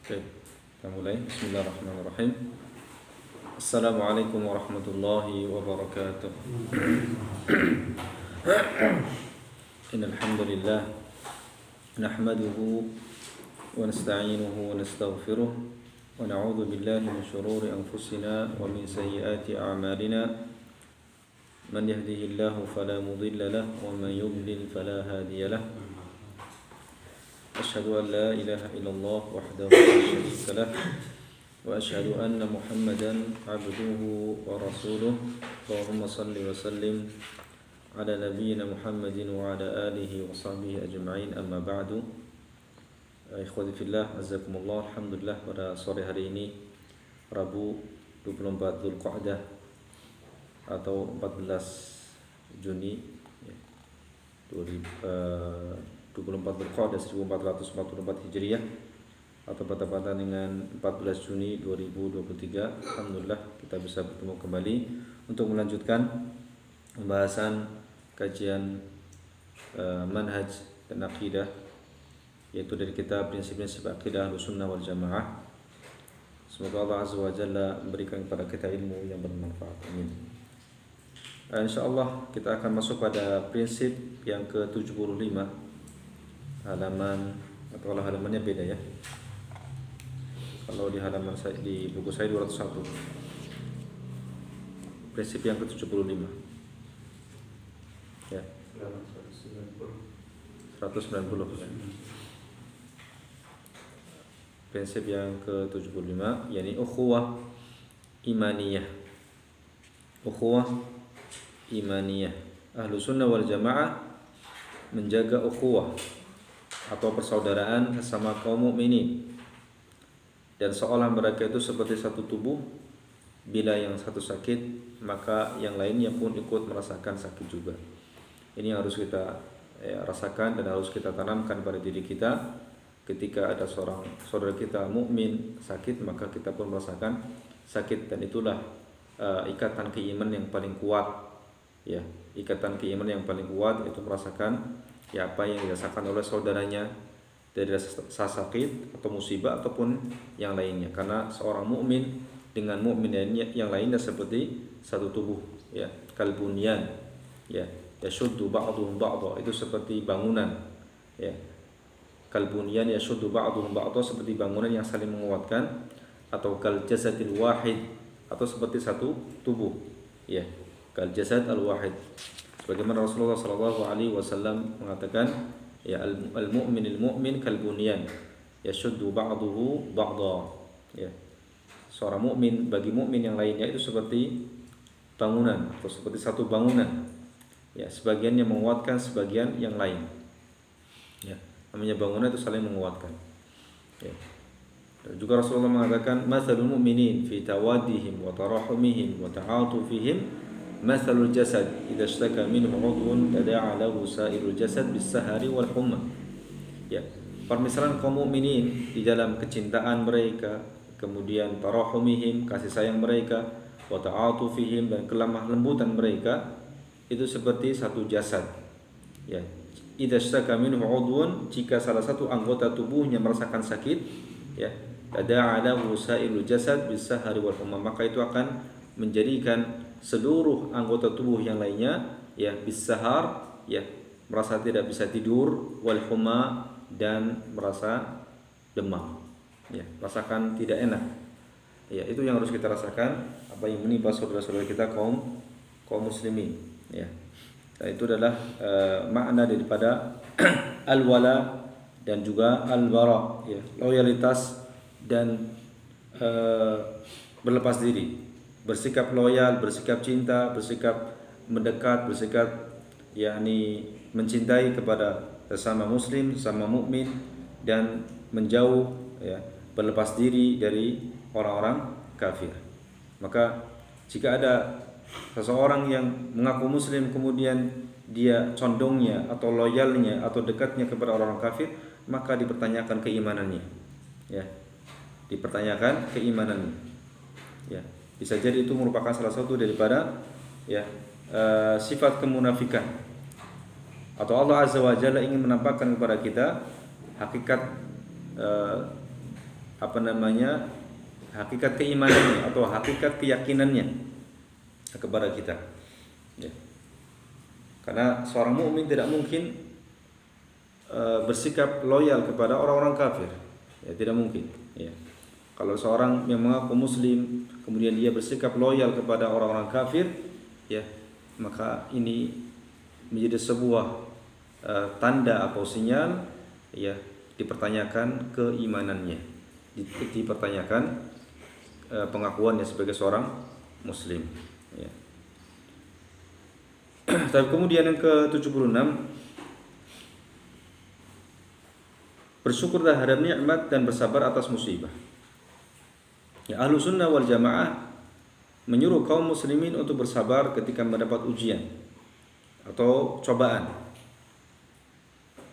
Oke, kita mulai. Bismillahirrahmanirrahim. Assalamualaikum warahmatullahi wabarakatuh. Innal hamdalillah nahmaduhu wa nasta'inuhu wa nastaghfiruh wa na'udzu billahi min shururi anfusina wa min sayyiati a'malina. Man yahdihillahu fala mudilla lahu wa man yudlil fala hadiya lahu. أشهد أن لا إله إلا الله وحده لا شريك له وأشهد أن محمدا عبده ورسوله اللهم صل وسلم على نبينا محمد وعلى آله وصحبه أجمعين أما بعد إخوتي في الله عزكم الله. Alhamdulillah pada sore hari ini Rabu 24 Dzulqa'dah atau 14 Juni 24 Dzulqa'dah 1444 Hijriah atau bertepatan dengan 14 Juni 2023. Alhamdulillah kita bisa bertemu kembali untuk melanjutkan pembahasan kajian manhaj dan akidah, yaitu dari kitab prinsip-prinsip akidah Ahlussunnah wal Jamaah. Semoga Allah Azza wa Jalla memberikan kepada kita ilmu yang bermanfaat. Amin. InsyaAllah kita akan masuk pada prinsip yang ke-75, halaman, atau kalau halamannya beda ya. Kalau di halaman saya, di buku saya 201. Prinsip yang ke-75. Ya. 190 ya. Prinsip yang ke-75 yakni ukhuwah imaniyah. Ukhuwah imaniyah. Ahlussunnah wal Jamaah menjaga ukhuwah atau persaudaraan sesama kaum mukminin, dan seolah mereka itu seperti satu tubuh. Bila yang satu sakit, maka yang lainnya pun ikut merasakan sakit juga. Ini yang harus kita rasakan dan harus kita tanamkan pada diri kita. Ketika ada seorang saudara kita mukmin sakit, maka kita pun merasakan sakit, dan itulah ikatan keimanan yang paling kuat. Ya, ikatan keimanan yang paling kuat itu merasakan apa yang dirasakan oleh saudaranya dari rasa sakit atau musibah ataupun yang lainnya. Karena seorang mukmin dengan mukmin yang lainnya seperti satu tubuh, ya, kalbunyan, ya, yashuddu ba'dhum ba'dha, itu seperti bangunan, ya. Kalbunyan yashuddu ba'dhum ba'dha, seperti bangunan yang saling menguatkan, atau kal jasadil wahid, atau seperti satu tubuh, ya, kal jasad al wahid. Bagaimana Rasulullah SAW mengatakan, ya, al-mu'minil mu'min kalbunyan yashuddu ba'duhu ba'dha. Ya. Seorang mukmin bagi mukmin yang lainnya itu seperti bangunan atau seperti satu bangunan. Ya, sebagian yang menguatkan sebagian yang lain. Ya, namanya bangunan itu saling menguatkan. Ya. Dan juga Rasulullah mengatakan, "Matsalul mu'minin fi tawaddihim wa tarahumihim wa ta'atufihim mathalul jasad idza ishtaka minhu 'udwun tada'a lahu sa'irul jasad bis-sahari wal humma." Ya, permisalan kaum mukminin di dalam kecintaan mereka, kemudian tarahumihim, kasih sayang mereka, wa ta'atufihim, dan kelemah lembutan mereka, itu seperti satu jasad. Ya, idza ishtaka minhu 'udwun, jika salah satu anggota tubuhnya merasakan sakit, ya, tada'a lahu sa'irul jasad bis-sahari wal humma, maka itu akan menjadikan seluruh anggota tubuh yang lainnya, ya, bisahar, ya, merasa tidak bisa tidur, wal huma, dan merasa demam, ya, rasakan tidak enak. Ya, itu yang harus kita rasakan, apa yang menimpa saudara-saudara kita kaum muslimin, ya. Dan itu adalah makna daripada al-wala dan juga al-bara, ya, loyalitas dan berlepas diri, bersikap loyal, bersikap cinta, bersikap mendekat, bersikap yakni mencintai kepada sesama muslim, sesama mukmin, dan menjauh, ya, berlepas diri dari orang-orang kafir. Maka jika ada seseorang yang mengaku muslim kemudian dia condongnya atau loyalnya atau dekatnya kepada orang-orang kafir, maka dipertanyakan keimanannya. Ya. Dipertanyakan keimanannya. Ya. Bisa jadi itu merupakan salah satu daripada, ya, sifat kemunafikan. Atau Allah Azza wa Jalla ingin menampakkan kepada kita hakikat hakikat keimanannya atau hakikat keyakinannya kepada kita. Ya. Karena seorang mukmin tidak mungkin bersikap loyal kepada orang-orang kafir. Ya, tidak mungkin. Ya. Kalau seorang yang mengaku muslim kemudian dia bersikap loyal kepada orang-orang kafir, ya, maka ini menjadi sebuah tanda atau sinyal, ya, dipertanyakan keimanannya, dipertanyakan pengakuannya sebagai seorang muslim. Ya. Tapi kemudian yang ke-76, bersyukur terhadap nikmat dan bersabar atas musibah. Ya, Ahlu Sunnah wal Jamaah menyuruh kaum muslimin untuk bersabar ketika mendapat ujian atau cobaan,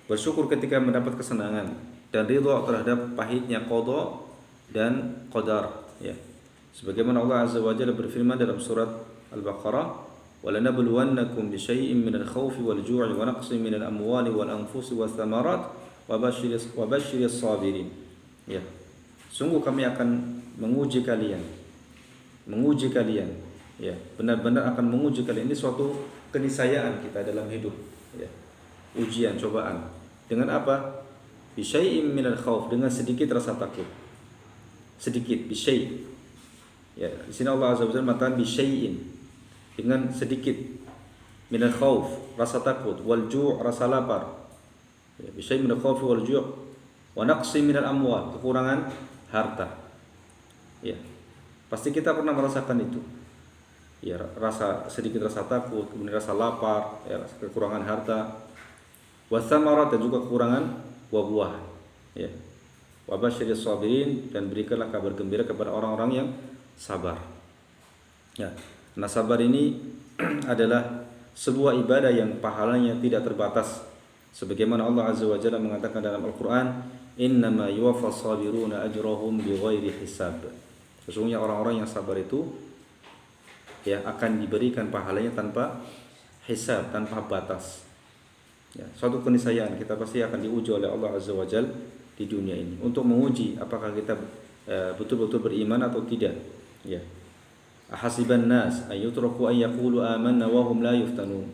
bersyukur ketika mendapat kesenangan, dan ridha terhadap pahitnya qada dan qadar. Ya. Sebagaimana Allah Azza wa Jalla berfirman dalam surat Al-Baqarah, "Walanabluwannakum bisyai'in minal khawfi wal ju'i wa naqsin minal amwali wal anfusi wath thamarat wa basyyiris sabirin." Ya. Sungguh kami akan menguji kalian. Ya, benar-benar akan menguji kalian. Ini suatu keniscayaan kita dalam hidup, ya. Ujian, cobaan. Dengan apa? Bisyai'in minal khauf, dengan sedikit rasa takut. Sedikit, bisyai'. Ya, di sini Allah Azza wa Jalla mengatakan bisyai'in, dengan sedikit. Minal khauf, rasa takut, wal ju', rasa lapar. Ya, bisyai'in minal khauf wal ju', wa naqsin minal amwal, kekurangan harta. Ya. Pasti kita pernah merasakan itu. Ya, sedikit rasa takut, kemudian rasa lapar, ya, kekurangan harta. Wathamarat, dan juga kekurangan buah-buahan. Ya. Wa basyiris sabirin, dan berikanlah kabar gembira kepada orang-orang yang sabar. Ya. Nah, sabar ini adalah sebuah ibadah yang pahalanya tidak terbatas. Sebagaimana Allah Azza wa Jalla mengatakan dalam Al-Qur'an, "Innama yuwaffas sabiruna ajrahum bighairi hisab." Sesungguhnya orang-orang yang sabar itu, ya, akan diberikan pahalanya tanpa hisab, tanpa batas. Ya, suatu keniscayaan kita pasti akan diuji oleh Allah Azza wa Jalla di dunia ini untuk menguji apakah kita betul-betul beriman atau tidak. Ya. Ahasiban nas ayyutraku ay yaqulu amanna wa hum la yuftanun.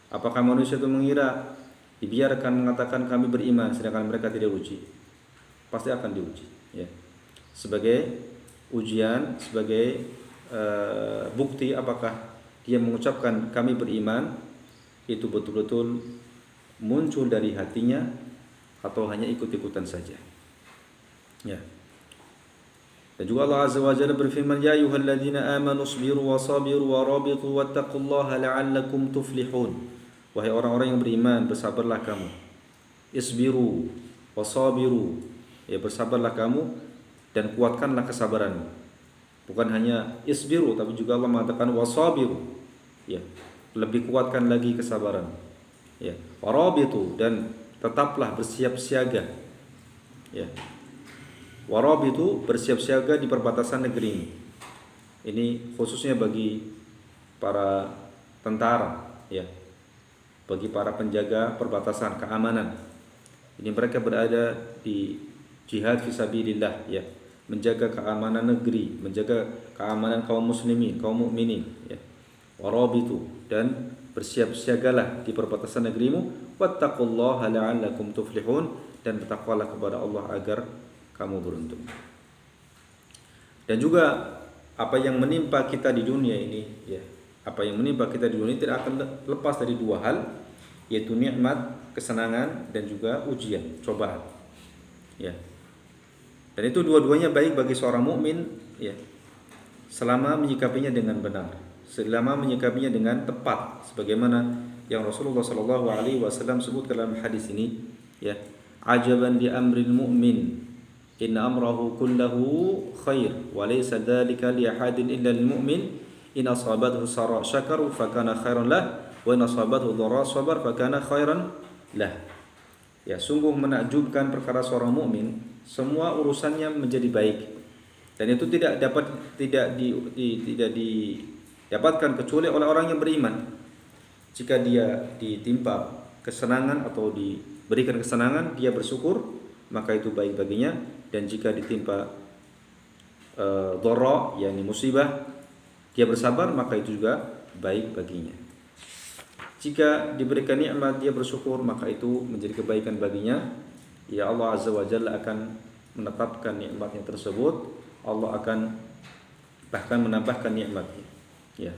Apakah manusia itu mengira dibiarkan mengatakan kami beriman sedangkan mereka tidak uji? Pasti akan diuji, ya. Sebagai ujian, sebagai bukti apakah dia mengucapkan kami beriman itu betul-betul muncul dari hatinya atau hanya ikut-ikutan saja. Ya. Dan juga Allah Azza wa Jalla berfirman, "Ya ayyuhalladzina amanu sabiru wa sabiru wa rabitu wattaqullaha la'allakum tuflihun." Wahai orang-orang yang beriman, bersabarlah kamu. Isbiru wa sabiru, ya, bersabarlah kamu dan kuatkanlah kesabaranmu. Bukan hanya isbiru, tapi juga Allah mengatakan wasabiru, ya, lebih kuatkan lagi kesabaran. Ya, warabitu, dan tetaplah bersiap siaga. Ya. Warabitu, bersiap siaga di perbatasan negeri ini. Ini khususnya bagi para tentara, ya. Bagi para penjaga perbatasan keamanan. Ini mereka berada di jihad fisabilillah, ya, menjaga keamanan negeri, menjaga keamanan kaum muslimin, kaum mukminin, ya. Warabitu, dan bersiap siagalah di perbatasan negerimu. Wattaqullaha la'allakum tuflihun, dan bertakwalah kepada Allah agar kamu beruntung. Dan juga apa yang menimpa kita di dunia ini, ya, apa yang menimpa kita di dunia tidak akan lepas dari dua hal, yaitu nikmat, kesenangan, dan juga ujian, cobaan. Ya. Dan itu dua-duanya baik bagi seorang mukmin, ya, selama menyikapinya dengan benar, selama menyikapinya dengan tepat, sebagaimana yang Rasulullah SAW sebut dalam hadis ini, ya, ajaban li amril mu'min, inna amrahu kullahu khair, wa laysa dzalika li ahadin illa lil mu'min, in asabathu sarra syakara fa kana khairan lah, wa in asabathu dharra sabar fa kana khairan lah. Ya, sungguh menakjubkan perkara seorang mukmin, semua urusannya menjadi baik. Dan itu tidak didapatkan kecuali oleh orang yang beriman. Jika dia ditimpa kesenangan atau diberikan kesenangan, dia bersyukur, maka itu baik baginya. dan jika ditimpa dharra, yakni musibah, dia bersabar, maka itu juga baik baginya. Jika diberikan nikmat dia bersyukur, maka itu menjadi kebaikan baginya. Ya, Allah Azza wa Jalla akan menetapkan nikmatnya tersebut. Allah akan bahkan menambahkan nikmatnya. Ya,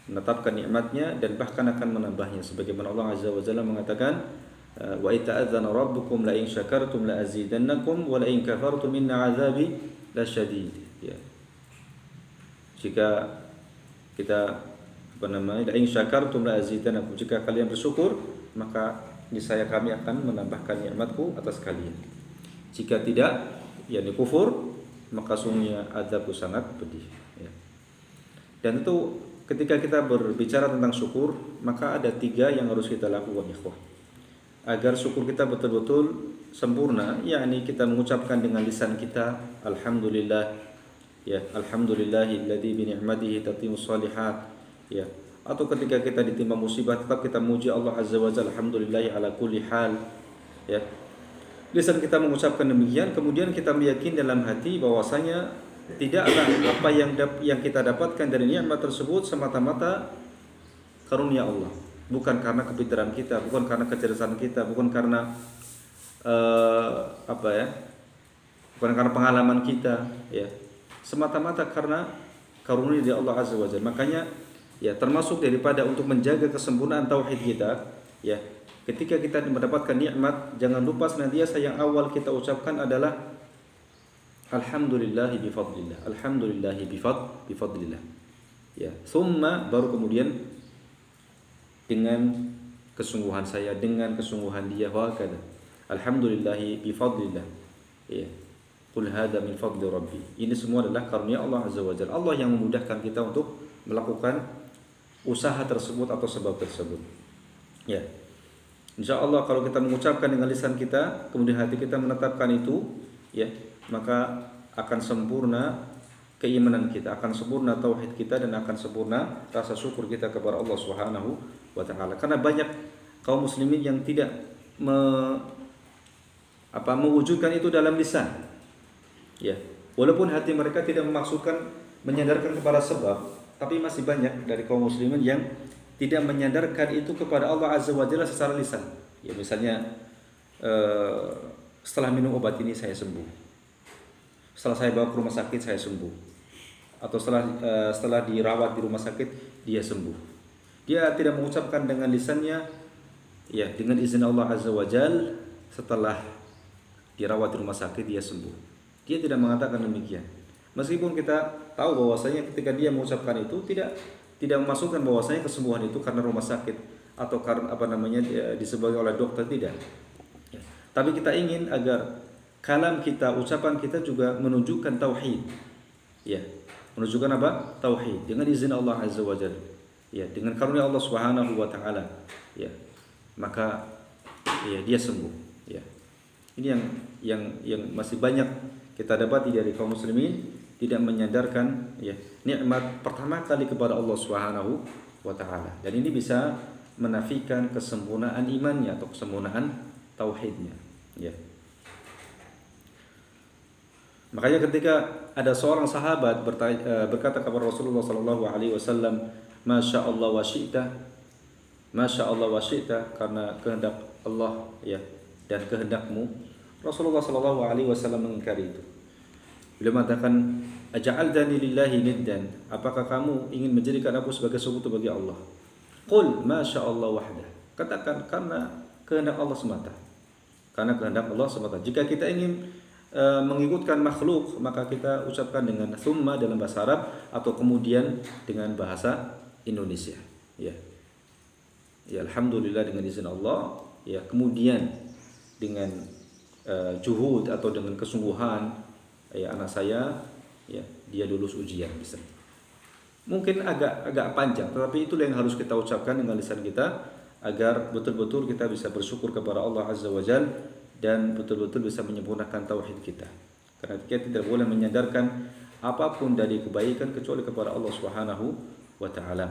menetapkan nikmatnya dan bahkan akan menambahnya, sebagaimana Allah Azza wa Jalla mengatakan, wa ita'adzana rabbukum la in syakartum la azidannakum wa la in kafartum inna 'adzabi lasyadid. Ya. Jika kita la in syakartum la azidannakum, jika kalian bersyukur maka niscaya kami akan menambahkan nikmatku atas kalian. Jika tidak, yakni kufur, maka sungguhnya azabku sangat pedih. Ya. Dan itu ketika kita berbicara tentang syukur, maka ada 3 yang harus kita lakukan, ikhwah. Agar syukur kita betul-betul sempurna, yakni kita mengucapkan dengan lisan kita alhamdulillah, ya, alhamdulillahilladzi bi ni'matihi tatimmus shalihat, ya. Atau ketika kita ditimpa musibah tetap kita memuji Allah Azza wa Jalla, alhamdulillahi ala kulli hal, ya. Lisan kita mengucapkan demikian, kemudian kita meyakini dalam hati bahwasanya tidaklah apa yang kita dapatkan dari nikmat tersebut semata-mata karunia Allah. Bukan karena kepintaran kita, bukan karena kecerdasan kita, bukan karena bukan karena pengalaman kita, ya. Semata-mata karena karunia dari Allah Azza wa Jalla. Makanya, ya, termasuk daripada untuk menjaga kesempurnaan tauhid kita, ya. Ketika kita mendapatkan nikmat, jangan lupa senantiasa yang awal kita ucapkan adalah alhamdulillahi bifadlillah, alhamdulillahi bifadlillah. Ya, summa, baru kemudian dengan kesungguhan saya, dengan kesungguhan dia, wakada. Alhamdulillahi bifadlillah. Ya. Qul hadza min fadli rabbi. Ini semua adalah karunia Allah Azza wa Jalla. Allah yang memudahkan kita untuk melakukan usaha tersebut atau sebab tersebut. Ya. Insyaallah kalau kita mengucapkan dengan lisan kita, kemudian hati kita menetapkan itu, ya, maka akan sempurna keimanan kita, akan sempurna tauhid kita, dan akan sempurna rasa syukur kita kepada Allah Subhanahu wa taala. Karena banyak kaum muslimin yang tidak mewujudkan itu dalam lisan. Ya, walaupun hati mereka tidak memaksudkan menyandarkan kepada sebab, tapi masih banyak dari kaum muslimin yang tidak menyandarkan itu kepada Allah Azza wa Jalla secara lisan. Ya, misalnya setelah minum obat ini saya sembuh. Setelah saya bawa ke rumah sakit saya sembuh. Atau setelah dirawat di rumah sakit dia sembuh. Dia tidak mengucapkan dengan lisannya, ya, dengan izin Allah Azza wa Jalla setelah dirawat di rumah sakit dia sembuh. Dia tidak mengatakan demikian. Meskipun kita tahu bahwasanya ketika dia mengucapkan itu tidak memasukkan bahwasanya kesembuhan itu karena rumah sakit atau karena disebabkan oleh dokter, tidak. Ya. Tapi kita ingin agar kalam kita, ucapan kita juga menunjukkan tauhid. Ya, menunjukkan apa? Tauhid dengan izin Allah Azza wa Jalla. Ya, dengan karunia Allah Subhanahu wa taala. Ya. Maka ya dia sembuh, ya. Ini yang masih banyak kita dapati dari kaum muslimin, tidak menyadarkan, ya, nikmat pertama kali kepada Allah Subhanahu wa taala. Dan ini bisa menafikan kesempurnaan imannya atau kesempurnaan tauhidnya, ya. Makanya ketika ada seorang sahabat berkata kepada Rasulullah sallallahu alaihi wasallam, "Masya Allah wa syi'ta." Masya Allah wa syi'ta, karena kehendak Allah, ya, dan kehendakmu. Rasulullah sallallahu alaihi wasallam mengingkari itu. Beliau mengatakan, "Aja'altani lillahi niddan?" Apakah kamu ingin menjadikan aku sebagai sekutu bagi Allah? Qul masya Allah wahdah. Katakan karena kehendak Allah semata. Karena kehendak Allah semata. Jika kita ingin mengikutkan makhluk, maka kita ucapkan dengan summa dalam bahasa Arab atau kemudian dengan bahasa Indonesia. Ya. Ya, alhamdulillah dengan izin Allah, ya, kemudian dengan juhud atau dengan kesungguhan, ya, anak saya, ya, dia lulus ujian misalnya. Mungkin agak panjang, tetapi itulah yang harus kita ucapkan dengan lisan kita agar betul-betul kita bisa bersyukur kepada Allah Azza wa Jalla dan betul-betul bisa menyempurnakan tauhid kita. Karena kita tidak boleh menyandarkan apapun dari kebaikan kecuali kepada Allah Subhanahu wa taala.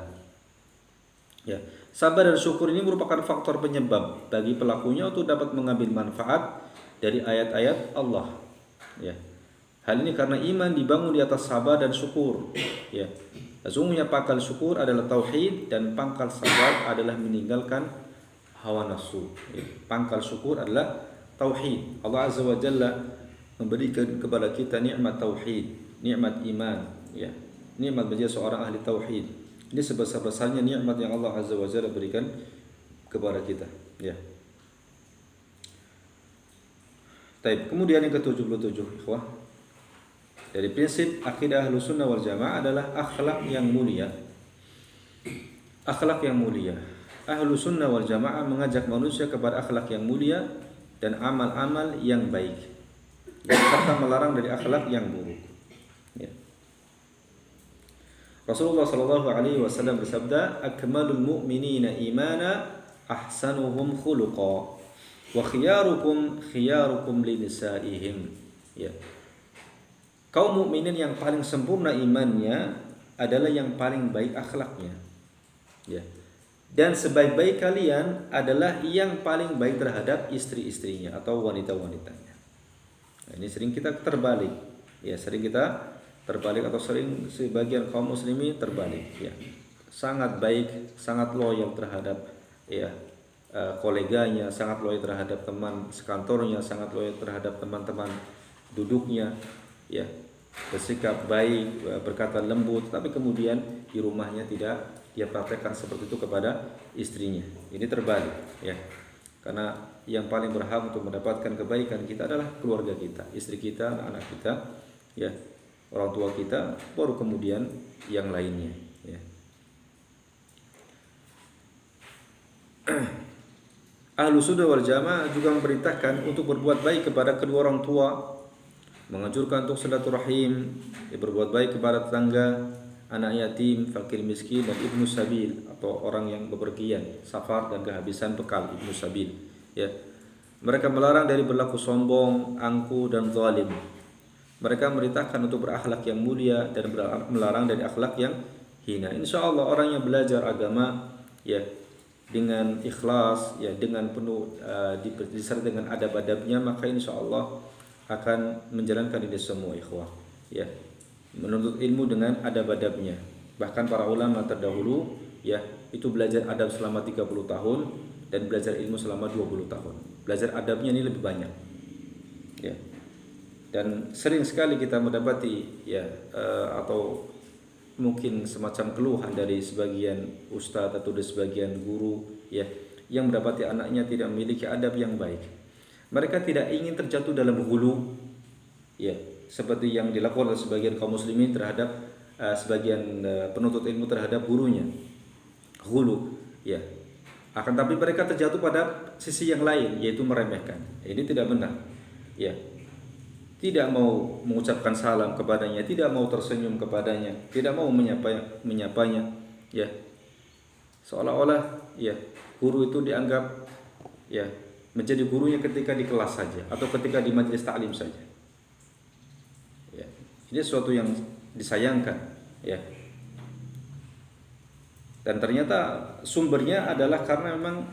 Ya, sabar dan syukur ini merupakan faktor penyebab bagi pelakunya untuk dapat mengambil manfaat dari ayat-ayat Allah. Ya. Hal ini karena iman dibangun di atas sabar dan syukur. Ya. Sesungguhnya pangkal syukur adalah tauhid dan pangkal sabar adalah meninggalkan hawa nafsu. Ya. Pangkal syukur adalah tauhid. Allah Azza wa Jalla memberikan kepada kita nikmat tauhid, nikmat iman, ya. Nikmat menjadi seorang ahli tauhid. Ini sebesar-besarnya nikmat yang Allah Azza wa Jalla berikan kepada kita, ya. Baik, kemudian yang ke-77, ikhwah. Dari prinsip akidah Ahlussunnah wal Jamaah adalah akhlak yang mulia. Akhlak yang mulia. Ahlussunnah wal Jamaah mengajak manusia kepada akhlak yang mulia dan amal-amal yang baik, dan serta melarang dari akhlak yang buruk. Ya. Rasulullah sallallahu alaihi wasallam bersabda, "Akmalul mu'minina imana ahsanuhum khuluqa wa khiyarukum linisa'ihim." Ya. Kaum mukminin yang paling sempurna imannya adalah yang paling baik akhlaknya. Ya. Dan sebaik-baik kalian adalah yang paling baik terhadap istri-istrinya atau wanita-wanitanya. Nah, ini sering kita terbalik. Ya, sering kita terbalik atau sering sebagian kaum muslimin terbalik, ya. Sangat baik, sangat loyal terhadap ya koleganya, sangat loyal terhadap teman sekantornya, sangat loyal terhadap teman-teman duduknya, ya. Bersikap baik, berkata lembut, tapi kemudian di rumahnya tidak dia praktekkan seperti itu kepada istrinya. Ini terbalik, ya. Karena yang paling berhak untuk mendapatkan kebaikan kita adalah keluarga kita, istri kita, anak kita, ya, orang tua kita, baru kemudian yang lainnya, ya. Ahlussunnah wal Jamaah juga memerintahkan untuk berbuat baik kepada kedua orang tua, menganjurkan untuk silaturahim, berbuat baik kepada tetangga, anak yatim, fakir miskin, dan ibnu sabil atau orang yang bepergian, safar dan kehabisan bekal, ibnu sabil. Ya. Mereka melarang dari berlaku sombong, angkuh, dan zalim. Mereka memerintahkan untuk berakhlak yang mulia dan melarang dari akhlak yang hina. Insya Allah orang yang belajar agama, ya, dengan ikhlas, ya, dengan penuh disertai dengan adab-adabnya, maka insya Allah akan menjalankan ini semua, ikhwah, ya, menuntut ilmu dengan adab-adabnya. Bahkan para ulama terdahulu, ya, itu belajar adab selama 30 tahun dan belajar ilmu selama 20 tahun. Belajar adabnya ini lebih banyak, ya. Dan sering sekali kita mendapati, ya, atau mungkin semacam keluhan dari sebagian ustadz atau dari sebagian guru, ya, yang mendapati anaknya tidak memiliki adab yang baik. Mereka tidak ingin terjatuh dalam hulu, ya, seperti yang dilakukan oleh sebagian kaum muslimin terhadap sebagian penuntut ilmu terhadap gurunya, hulu, ya. Akan tapi mereka terjatuh pada sisi yang lain, yaitu meremehkan. Ini tidak benar, ya. Tidak mau mengucapkan salam kepadanya, tidak mau tersenyum kepadanya, tidak mau menyapanya, ya. Seolah-olah, ya, guru itu dianggap, ya, menjadi gurunya ketika di kelas saja atau ketika di majelis taklim saja. Ya. Ini sesuatu yang disayangkan, ya. Dan ternyata sumbernya adalah karena memang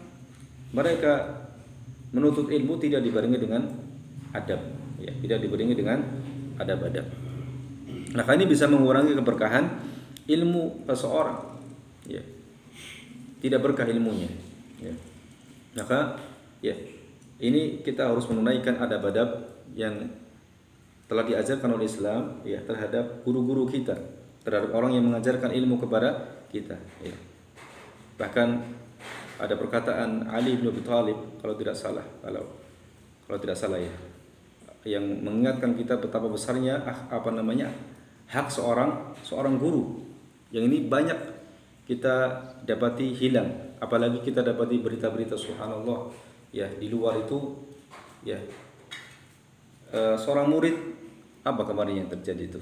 mereka menuntut ilmu tidak dibarengi dengan adab, ya, tidak dibarengi dengan adab-adab. Maka ini bisa mengurangi keberkahan ilmu seseorang, ya. Tidak berkah ilmunya, ya. Maka, ya, ini kita harus menunaikan adab-adab yang telah diajarkan oleh Islam, ya, terhadap guru-guru kita, terhadap orang yang mengajarkan ilmu kepada kita, ya. Bahkan ada perkataan Ali bin Abi Thalib kalau tidak salah, ya, yang mengingatkan kita betapa besarnya hak seorang guru. Yang ini banyak kita dapati hilang, apalagi kita dapati berita-berita subhanallah, ya, di luar itu, ya, seorang murid, apa kemarin yang terjadi itu,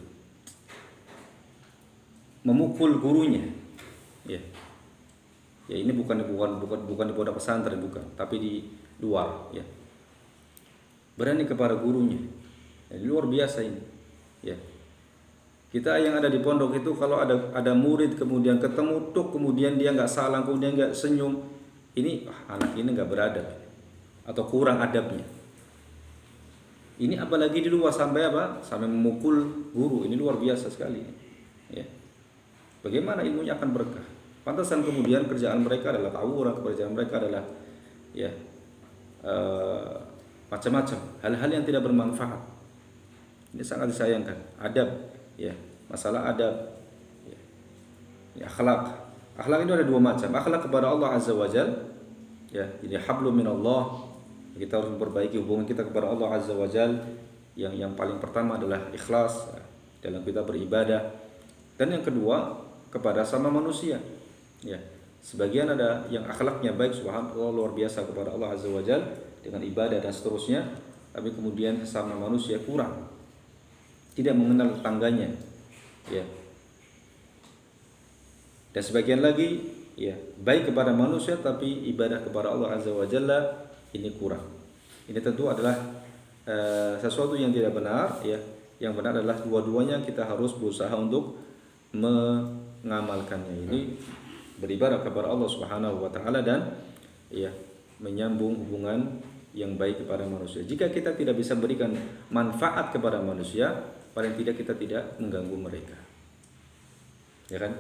memukul gurunya, ya. Ya, ini bukan di pondok pesantren, bukan, tapi di luar, ya. Berani kepada gurunya, ya, luar biasa ini, ya. Kita yang ada di pondok itu kalau ada murid kemudian ketemu tuh, kemudian dia nggak salam, kemudian nggak senyum, ini anak ini nggak beradab atau kurang adabnya. Ini apalagi di luar sampai apa? Sampai memukul guru. Ini luar biasa sekali. Ya. Bagaimana ilmunya akan berkah? Pantasan kemudian kerjaan mereka adalah tawuran, kerjaan mereka adalah ya macam-macam hal-hal yang tidak bermanfaat. Ini sangat disayangkan. Adab, ya, masalah adab, ya, ya, akhlak. Akhlak itu ada dua macam. Akhlak kepada Allah Azza wa Jalla, ya, ini hablum minallah. Kita harus memperbaiki hubungan kita kepada Allah Azza wa Jalla. Yang paling pertama adalah ikhlas dalam kita beribadah, dan yang kedua kepada sama manusia. Ya, sebagian ada yang akhlaknya baik, subhanallah, luar biasa kepada Allah Azza wa Jalla dengan ibadah dan seterusnya, tapi kemudian sama manusia kurang, tidak mengenal tetangganya, ya. Dan sebagian lagi, ya, baik kepada manusia tapi ibadah kepada Allah Azza wa Jalla ini kurang. Ini tentu adalah sesuatu yang tidak benar, ya. Yang benar adalah dua-duanya kita harus berusaha untuk mengamalkannya. Ini beribadah kepada Allah Subhanahu wa taala dan ya menyambung hubungan yang baik kepada manusia. Jika kita tidak bisa berikan manfaat kepada manusia, paling tidak kita tidak mengganggu mereka. Ya kan?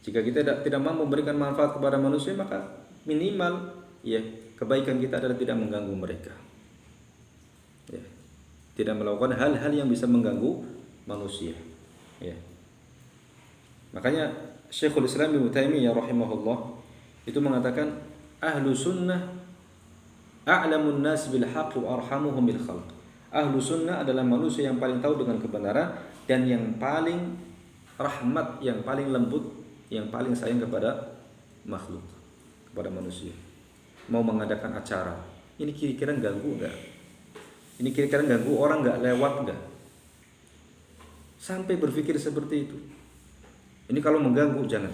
Jika kita tidak mampu memberikan manfaat kepada manusia, maka minimal ya kebaikan kita adalah tidak mengganggu mereka. Ya. Tidak melakukan hal-hal yang bisa mengganggu manusia. Ya. Makanya Syekhul Islam Ibnu Taimiyah rahimahullah itu mengatakan ahlu sunnah a'lamun nas bil haqq wa arhamuhum bil khalq. Ahlu sunnah adalah manusia yang paling tahu dengan kebenaran dan yang paling rahmat, yang paling lembut, yang paling sayang kepada makhluk, kepada manusia. Mau mengadakan acara, ini kira-kira ganggu enggak? Ini kira-kira ganggu orang enggak, lewat enggak? Sampai berpikir seperti itu. Ini kalau mengganggu jangan.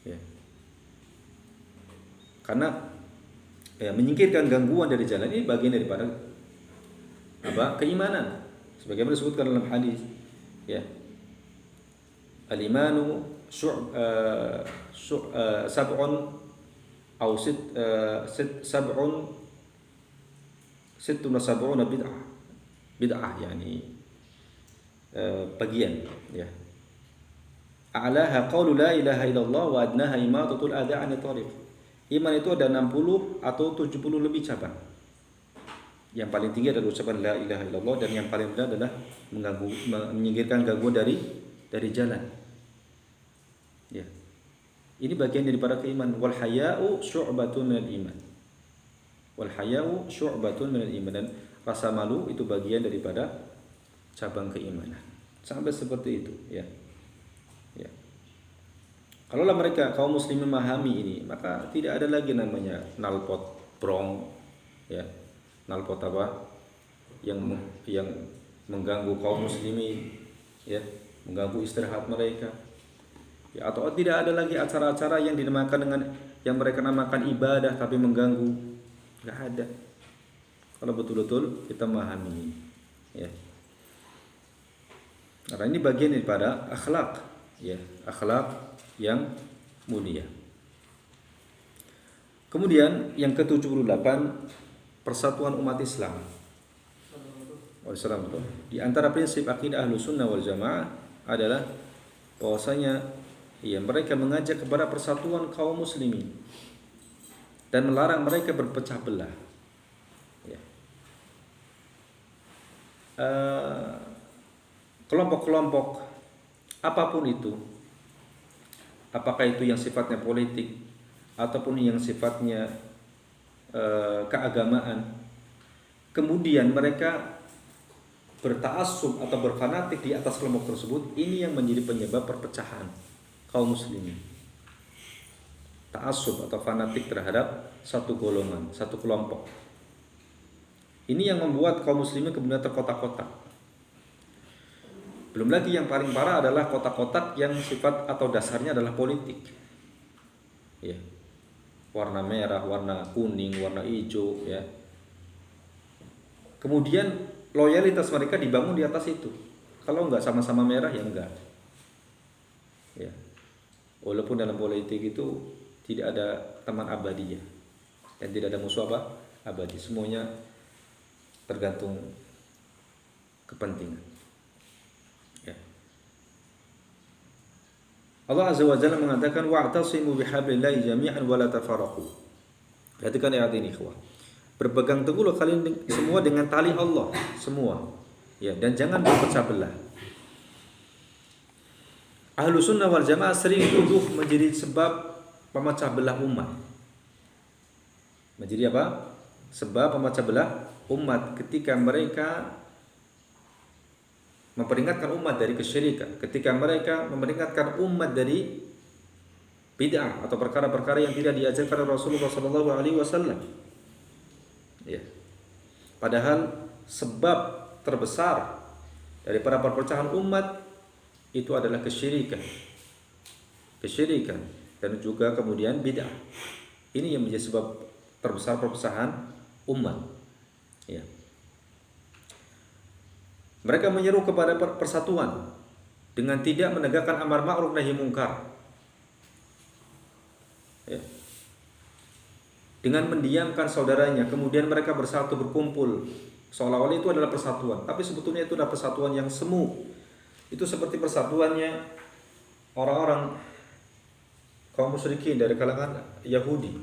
Ya. Karena ya, menyingkirkan gangguan dari jalan ini bagian daripada apa? Keimanan. Sebagaimana disebutkan dalam hadis, ya. Al-imanu sab'un atau sab'un sittuna sab'una bid'ah yani bagian, ya. A'laha qaulu la ilaha illallah wa adnaha imatatul adha 'anil thariq. Iman itu ada 60 atau 70 lebih cabang. Yang paling tinggi adalah ucapan la ilaha illallah, dan yang paling rendah adalah menyingkirkan gangguan dari jalan. Ya. Ini bagian daripada keimanan. Wal haya'u syu'batun minal iman. Wal haya'u syu'batun minal iman, dan rasa malu itu bagian daripada cabang keimanan. Sampai seperti itu, ya. Ya. Kalaulah mereka kaum muslimin memahami ini, maka tidak ada lagi namanya nalpot brong, ya. Nalpot apa yang mengganggu kaum muslimin, ya, mengganggu istirahat mereka. Ya, atau tidak ada lagi acara-acara yang dinamakan dengan yang mereka namakan ibadah tapi mengganggu. Enggak ada. Kalau betul-betul kita memahami ini, ya. Karena ini bagian daripada akhlak, ya, akhlak yang mulia. Kemudian yang ke-78, persatuan umat Islam. Di antara prinsip akidah Ahlus Sunnah wal Jamaah adalah bahwasanya ya mereka mengajak kepada persatuan kaum muslimin dan melarang mereka berpecah belah. Ya. Kelompok-kelompok apapun itu, apakah itu yang sifatnya politik ataupun yang sifatnya keagamaan, kemudian mereka berta'assub atau berfanatik di atas kelompok tersebut, ini yang menjadi penyebab perpecahan kaum muslimin. Ta'assub atau fanatik terhadap satu golongan, satu kelompok. Ini yang membuat kaum muslimin kemudian terkotak-kotak. Belum lagi yang paling parah adalah kotak-kotak yang sifat atau dasarnya adalah politik. Ya. Warna merah, warna kuning, warna hijau, ya. Kemudian loyalitas mereka dibangun di atas itu. Kalau enggak sama-sama merah ya enggak. Ya. Walaupun dalam politik itu tidak ada teman abadi, ya. Dan tidak ada musuh abadi. Semuanya tergantung kepentingan. Ya. Allah Azza wa Jalla mengatakan wa'tasimu bihablillahi jami'an wa la tafarraqu. Perhatikan ayat ini, ikhwah. Berpegang teguhlah kalian semua dengan tali Allah, semua. Ya, dan jangan berpecah belah. Ahlu sunnah wal jamaah sering dituduh menjadi sebab pemecah belah umat. Menjadi apa? Sebab pemecah belah umat ketika mereka memperingatkan umat dari kesyirikan, ketika mereka memperingatkan umat dari bid'ah atau perkara-perkara yang tidak diajarkan oleh Rasulullah SAW. Ya. Padahal sebab terbesar daripada perpecahan umat itu adalah kesyirikan dan juga kemudian bid'ah. Ini yang menjadi sebab terbesar perpecahan umat. Ya. Mereka menyeru kepada persatuan dengan tidak menegakkan amar ma'ruf nahi mungkar. Ya. Dengan mendiamkan saudaranya, kemudian mereka bersatu berkumpul, seolah-olah itu adalah persatuan, tapi sebetulnya itu adalah persatuan yang semu. Itu seperti persatuannya orang-orang kaum musyrikin dari kalangan Yahudi.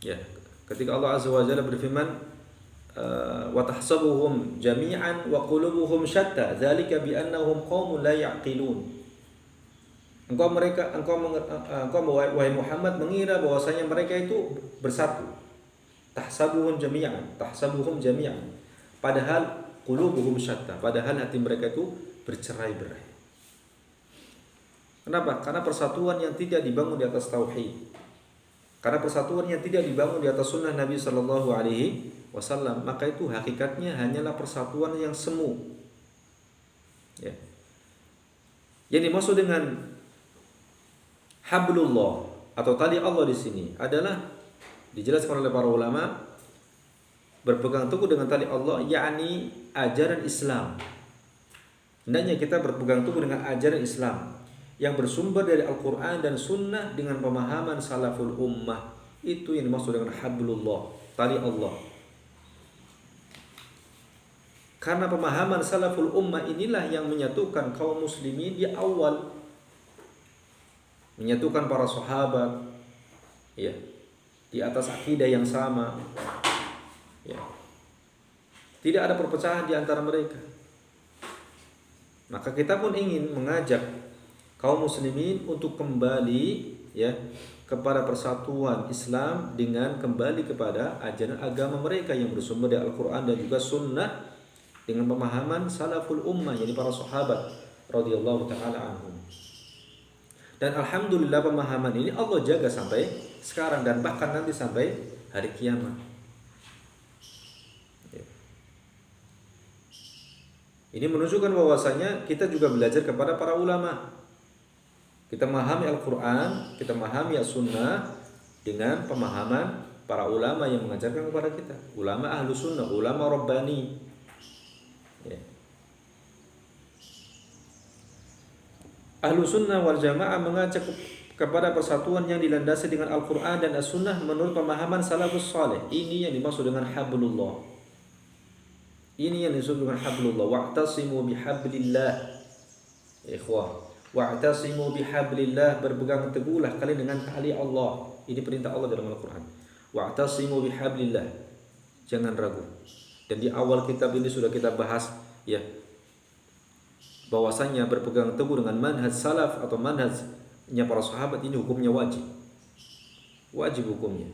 Ya, ketika Allah Azza wa Jalla berfirman wa tahsabuhum jami'an wa qulubuhum syatta dzalika bi annahum qaumun la ya'qilun. Engkau wahai Muhammad mengira bahwasanya mereka itu bersatu. Tahsabuhum jami'an, padahal qulubuhum syatta, padahal hati mereka itu bercerai-berai. Kenapa? Karena persatuan yang tidak dibangun di atas tauhid. Karena persatuan yang tidak dibangun di atas sunnah Nabi Sallallahu Alaihi Wasallam, maka itu hakikatnya hanyalah persatuan yang semu. Ya. Yang dimaksud dengan hablullah atau tali Allah di sini adalah dijelaskan oleh para ulama, berpegang teguh dengan tali Allah, yakni ajaran Islam. Hendaknya kita berpegang teguh dengan ajaran Islam yang bersumber dari Al-Quran dan Sunnah dengan pemahaman salaful ummah. Itu yang dimaksud dengan hablullah, tali Allah. Karena pemahaman salaful ummah inilah yang menyatukan kaum muslimin di awal, menyatukan para sahabat, ya, di atas akidah yang sama, ya. Tidak ada perpecahan di antara mereka. Maka kita pun ingin mengajak kaum muslimin untuk kembali, ya, kepada persatuan Islam dengan kembali kepada ajaran agama mereka yang bersumber dari Al-Quran dan juga Sunnah dengan pemahaman salaful ummah, yakni para sahabat radhiyallahu taala anhum. Dan alhamdulillah pemahaman ini Allah jaga sampai sekarang dan bahkan nanti sampai hari kiamat. Ini menunjukkan bahwasanya kita juga belajar kepada para ulama. Kita memahami Al-Quran, kita memahami As-Sunnah dengan pemahaman para ulama yang mengajarkan kepada kita. Ulama ahlu sunnah, ulama rabbani. Ya. Ahlu sunnah wal jamaah mengajak kepada persatuan yang dilandasi dengan Al-Quran dan As-Sunnah menurut pemahaman salafus saleh. Ini yang dimaksud dengan hablullah. Ini yang disebut dengan hablullah. Wa'tasimu bihablillah. Ikhwah, wa'tasimu bihablillah, berpegang teguhlah kalian dengan tali Allah. Ini perintah Allah dalam Al-Quran. Wa'tasimu bihablillah. Jangan ragu. Dan di awal kitab ini sudah kita bahas, ya, bahwasanya berpegang teguh dengan manhaj salaf atau manhajnya para sahabat ini hukumnya wajib. Wajib hukumnya.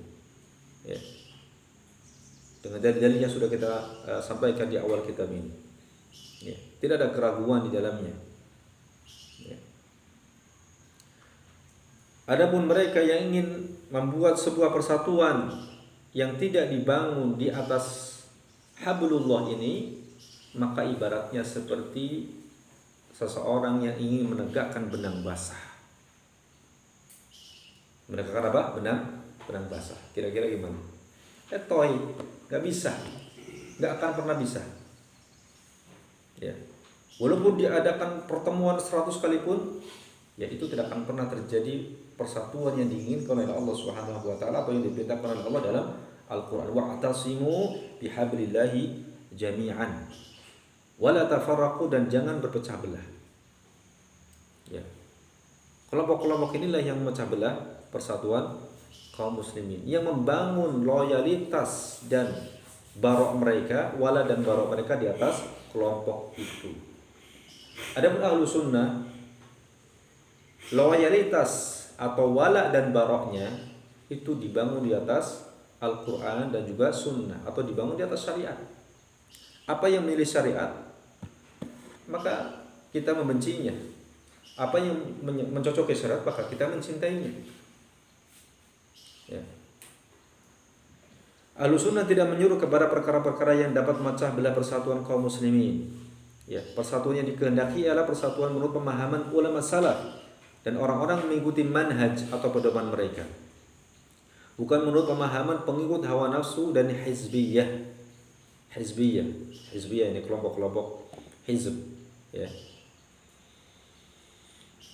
Ya. Dengan dalil-dalil yang sudah kita sampaikan di awal kitab ini. Ya. Tidak ada keraguan di dalamnya. Ya. Adapun mereka yang ingin membuat sebuah persatuan yang tidak dibangun di atas hablullah ini, maka ibaratnya seperti seseorang yang ingin menegakkan benang basah. Menegakkan apa? Benang basah. Kira-kira gimana? Toy, gak bisa, gak akan pernah bisa. Ya, walaupun diadakan pertemuan 100 kali pun, ya itu tidak akan pernah terjadi persatuan yang diinginkan oleh Allah Subhanahu wa taala atau yang diperintahkan oleh Allah dalam Al-Qur'an. Wa'tasimu bihablillahi jami'an wala tafarraqu, dan jangan berpecah belah. Ya. Kelompok-kelompok inilah yang memecah belah persatuan kaum muslimin, yang membangun loyalitas dan barok mereka, wala dan barok mereka di atas kelompok itu. Adapun ahlu sunnah, loyalitas atau wala dan baroknya itu dibangun di atas Al-Quran dan juga sunnah, atau dibangun di atas syariat. Apa yang milih syariat, maka kita membencinya. Apa yang mencocoki syariat, maka kita mencintainya. Ya. Ahlussunnah tidak menyuruh kepada perkara-perkara yang dapat memecah belah persatuan kaum muslimin. Ya, persatuan yang dikehendaki adalah persatuan menurut pemahaman ulama salaf dan orang-orang mengikuti manhaj atau pedoman mereka, bukan menurut pemahaman pengikut hawa nafsu dan hizbiyah. Hizbiyah ini kelompok-kelompok hizb. Ya.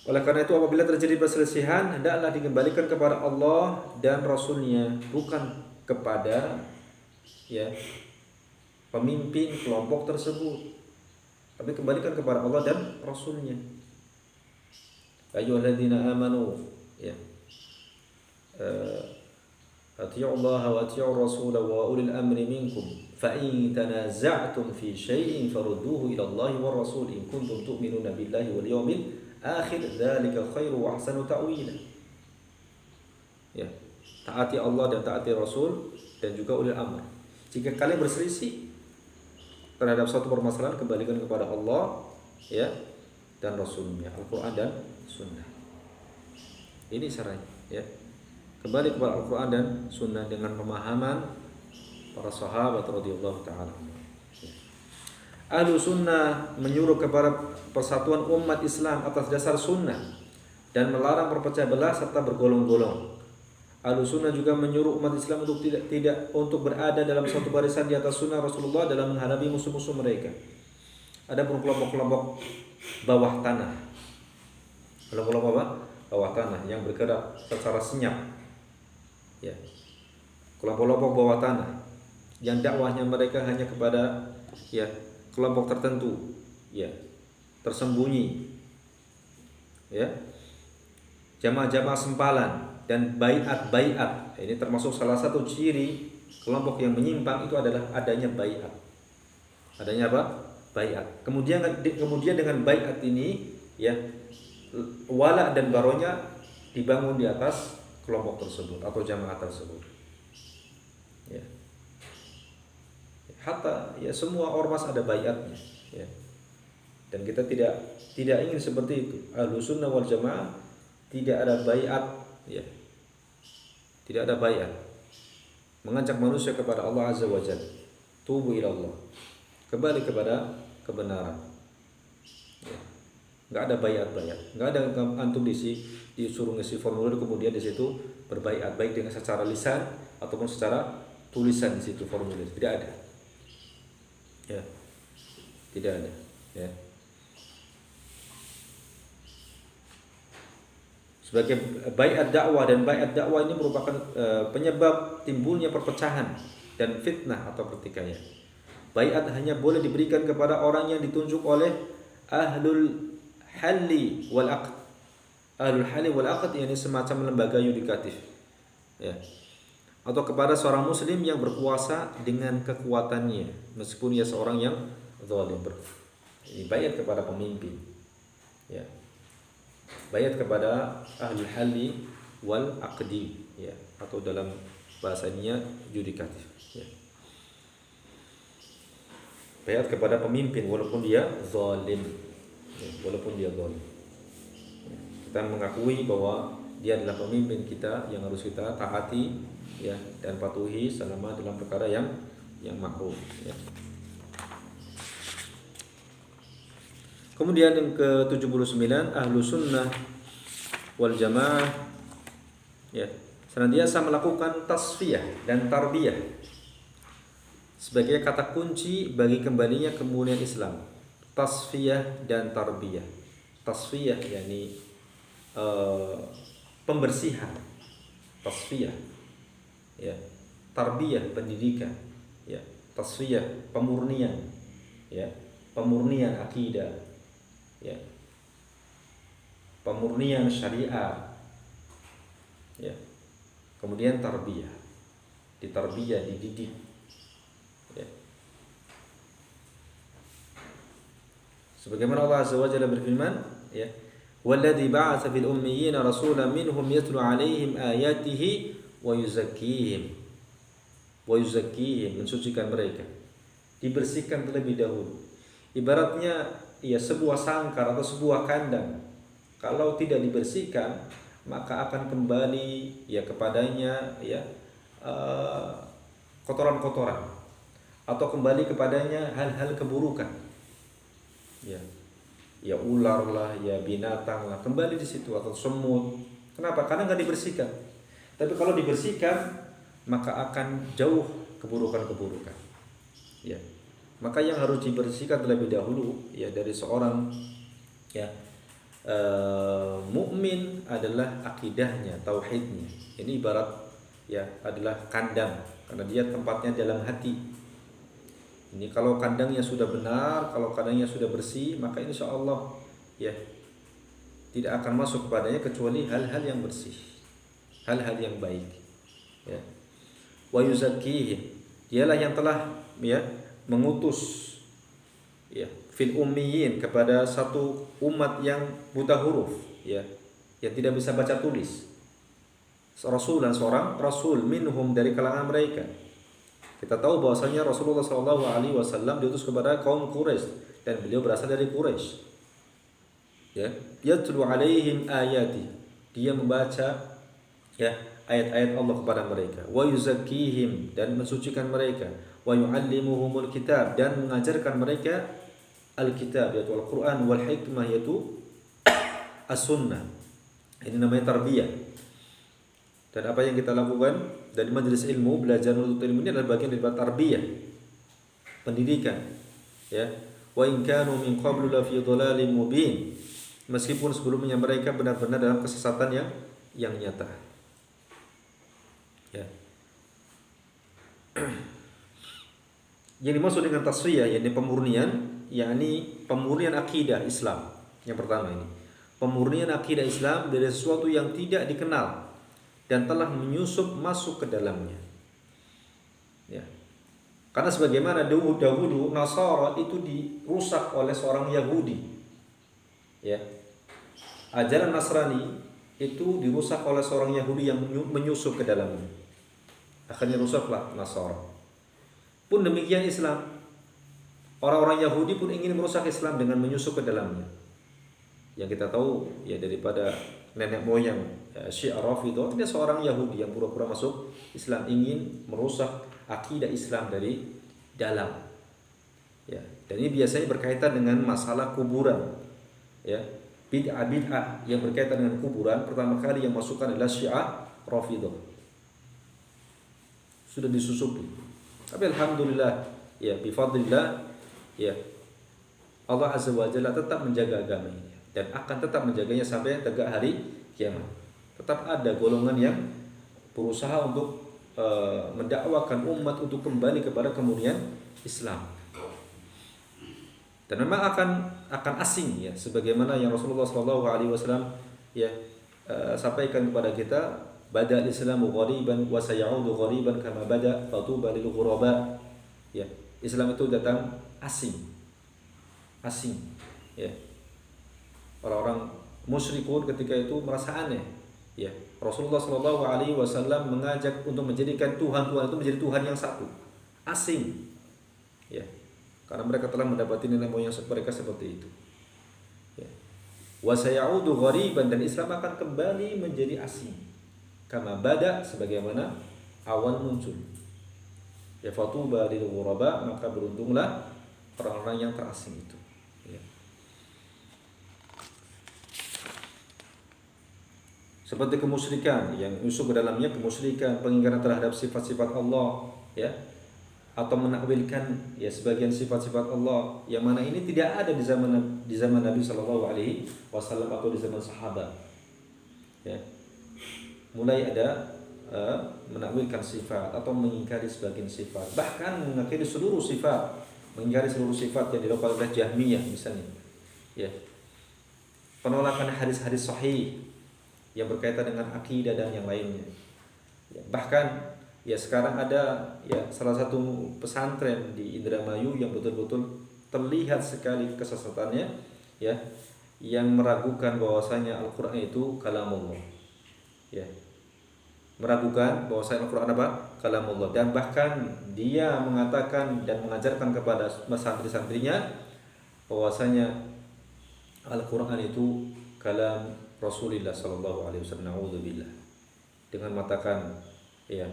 Oleh karena itu, apabila terjadi perselisihan, hendaklah dikembalikan kepada Allah dan Rasulnya, bukan kepada pemimpin kelompok tersebut, tapi kembalikan kepada Allah dan Rasulnya. Ayyuhalladzina amanu, atii'u Allah wa atii'u Rasul wa ulil amri minkum fa in tanaza'tum fi syai'in farudduhu ila Allah wa Rasul in kuntum tu'minuna billahi wal yawmil akhir, dzalika khairu wa ahsanu ta'wila. Ya, taati Allah dan taati Rasul dan juga ulil amr. Jika kalian berselisih terhadap suatu permasalahan, kembalikan kepada Allah dan Rasulnya, Al-Quran dan Sunnah. Ini caranya, kembali kepada Al-Quran dan Sunnah dengan pemahaman para sahabat radhiyallahu ta'ala. Ahlu sunnah menyuruh kepada persatuan umat Islam atas dasar sunnah dan melarang berpecah belah serta bergolong-golong. Ahlu sunnah juga menyuruh umat Islam untuk tidak berada dalam satu barisan di atas sunnah Rasulullah dalam menghadapi musuh-musuh mereka. Ada kelompok-kelompok bawah tanah, bawah tanah yang bergerak secara senyap. Ya, kelompok-kelompok bawah tanah yang dakwahnya mereka hanya kepada kelompok tertentu, tersembunyi, jamaah-jamaah sempalan dan baiat. Ini termasuk salah satu ciri kelompok yang menyimpang, itu adalah adanya baiat. Adanya apa? Baiat. Kemudian dengan baiat ini, wala dan baronya dibangun di atas kelompok tersebut atau jamaah tersebut. Hatta semua ormas ada baiatnya, dan kita tidak ingin seperti itu. Ahlussunnah wal jamaah tidak ada baiat, tidak ada baiat. Mengajak manusia kepada Allah Azza wa Jalla, tubu ila Allah, kembali kepada kebenaran. Enggak ada baiat, enggak ada antum disuruh ngisi formulir kemudian di situ berbaiat, baik dengan secara lisan ataupun secara tulisan di situ formulir, tidak ada. Tidak ada. Sebagai baiat dakwah, dan baiat dakwah ini merupakan penyebab timbulnya perpecahan dan fitnah atau pertikaian. Baiat hanya boleh diberikan kepada orang yang ditunjuk oleh ahlul halli wal aqd. Ahlul halli wal aqd ini semacam lembaga yudikatif, atau kepada seorang muslim yang berkuasa dengan kekuatannya, meskipun ia seorang yang zalim. Ini baiat kepada pemimpin, baiat kepada ahli halli wal aqdi, atau dalam bahasanya yudikatif, baiat kepada pemimpin walaupun dia zalim, kita mengakui bahwa dia adalah pemimpin kita yang harus kita taati, dan patuhi selama dalam perkara yang makruh. Kemudian yang ke-79, ahlu sunnah wal jamaah senantiasa melakukan tasfiyah dan tarbiyah sebagai kata kunci bagi kembalinya kemuliaan Islam. Tasfiyah dan tarbiyah. Tasfiyah yakni pembersihan, tasfiyah, tarbiyah pendidikan, tasfiyah, pemurnian, ya, pemurnian akidah, ya, pemurnian syariat, ya, kemudian tarbiyah, ditarbiyah, dididik, ya. Sebagaimana Allah Azza wa Jalla berfirman, ya, walladzi ba'atsa fil ummiyina rasulan minhum yatlu 'alaihim ayatihi wa yuzakkihim, mensucikan mereka, dibersihkan terlebih dahulu. Ibaratnya ya sebuah sangkar atau sebuah kandang, kalau tidak dibersihkan maka akan kembali ya kepadanya ya kotoran-kotoran, atau kembali kepadanya hal-hal keburukan, ya ular lah, ya binatang lah, kembali di situ, atau semut. Kenapa? Karena nggak dibersihkan. Tapi kalau dibersihkan maka akan jauh keburukan-keburukan, ya. Maka yang harus dibersihkan terlebih dahulu ya dari seorang ya mukmin adalah akidahnya, tauhidnya. Ini ibarat ya adalah kandang, karena dia tempatnya dalam hati. Ini kalau kandangnya sudah benar, kalau kandangnya sudah bersih, maka insya Allah ya tidak akan masuk kepadanya kecuali hal-hal yang bersih, hal-hal yang baik, ya. Wa yuzakkihim, dialah yang telah ya mengutus ya fil ummiyin, kepada satu umat yang buta huruf, ya, yang tidak bisa baca tulis, rasulan, seorang rasul, minhum, dari kalangan mereka. Kita tahu bahwasanya Rasulullah SAW diutus kepada kaum Quraisy, dan beliau berasal dari Quraisy, ya. Yatlu 'alaihim ayati, dia membaca ya ayat-ayat Allah kepada mereka, wa yuzakkihim, dan mensucikan mereka, wa yu'allimuhumul kitab, dan mengajarkan mereka Alkitab, yaitu Al-Quran, wal hikmah, yaitu as-sunnah. Ini namanya tarbiyah. Dan apa yang kita lakukan dari majelis ilmu, belajar menuntut ilmu, ini adalah bagian dari tarbiyah, pendidikan, ya. Wa in kanu min qablu la fi dhalalin mubin, meskipun sebelumnya mereka benar-benar dalam kesesatan yang nyata. Ya. Yang dimaksud dengan tasfiyah, yakni pemurnian, yakni pemurnian akidah Islam. Yang pertama ini, pemurnian akidah Islam dari sesuatu yang tidak dikenal dan telah menyusup masuk ke dalamnya. Ya. Karena sebagaimana dahulu Nasara itu dirusak oleh seorang Yahudi. Ya. Ajaran Nasrani itu dirusak oleh seorang Yahudi yang menyusup ke dalamnya. Akhirnya rusaklah Nasara. Pun demikian Islam. Orang-orang Yahudi pun ingin merusak Islam dengan menyusup ke dalamnya. Yang kita tahu ya daripada nenek moyang Syiah Rafidhah, dia seorang Yahudi yang pura-pura masuk Islam, ingin merusak akidah Islam dari dalam. Ya, dan ini biasanya berkaitan dengan masalah kuburan. Ya, bid'ah yang berkaitan dengan kuburan pertama kali yang masukkan adalah Syiah Rafidhah. Sudah disusupi. Tapi alhamdulillah ya bifadlillah ya Allah Azza wa Jalla tetap menjaga agama ini dan akan tetap menjaganya sampai tegak hari kiamat. Tetap ada golongan yang berusaha untuk mendakwakan umat untuk kembali kepada kemurnian Islam. Dan memang akan asing ya, sebagaimana yang Rasulullah SAW ya sampaikan kepada kita, bada al-Islamu ghariban wa sayaudu ghariban kama bada fatuba lil ghuraba. Ya, Islam itu datang asing. Ya. Orang-orang musyrikun ketika itu merasa aneh. Ya, Rasulullah SAW mengajak untuk menjadikan Tuhan itu menjadi Tuhan yang satu. Asing. Ya. Karena mereka telah mendapati nenek moyang mereka seperti itu. Ya. Wa sayaudu ghariban, dan Islam akan kembali menjadi asing. Kama bada, sebagaimana awal muncul. Ya fatuba lil ghuraba, maka beruntunglah orang-orang yang terasing itu. Ya. Seperti kemusyrikan yang masuk ke dalamnya, kemusyrikan, pengingkaran terhadap sifat-sifat Allah, ya, atau menakwilkan ya sebagian sifat-sifat Allah yang mana ini tidak ada di zaman Nabi Shallallahu Alaihi Wasallam atau di zaman sahabat. Ya. Mulai ada menakwilkan sifat atau mengingkari sebagian sifat, bahkan mengingkari seluruh sifat, yang dilakukan oleh Jahmiyah misalnya. Ya. Penolakan hadis-hadis sahih yang berkaitan dengan akidah dan yang lainnya. Ya, bahkan ya sekarang ada ya salah satu pesantren di Indramayu yang betul-betul terlihat sekali kesesatannya, ya, yang meragukan bahwasanya Al-Qur'an itu kalamullah. Ya. Meragukan bahwasanya Al-Qur'an apa? Kalamullah, dan bahkan dia mengatakan dan mengajarkan kepada santri-santrinya bahwasanya Al-Qur'an itu kalam Rasulullah sallallahu alaihi wasallam. Na'udzubillah. Dengan mengatakan ya,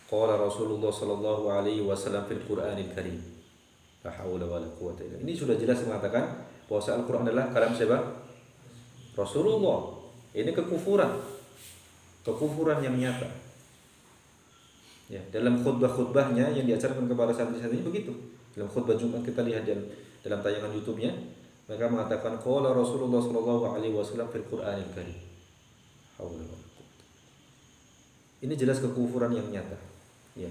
qala Rasulullah sallallahu alaihi wasallam fil Qur'anil Karim. La haula wala quwwata illa billah. Ini sudah jelas mengatakan bahwa Al-Qur'an adalah kalam siapa? Rasulullah. Ini kekufuran yang nyata. Ya, dalam khutbah-khutbahnya yang diajarkan kepada santri-santri begitu. Dalam khutbah Jumat kita lihat dalam tayangan YouTube-nya, mereka mengatakan qala Rasulullah sallallahu alaihi wasallam fil Qur'anil Karim. Haula wala quwwata. Ini jelas kekufuran yang nyata. Ya,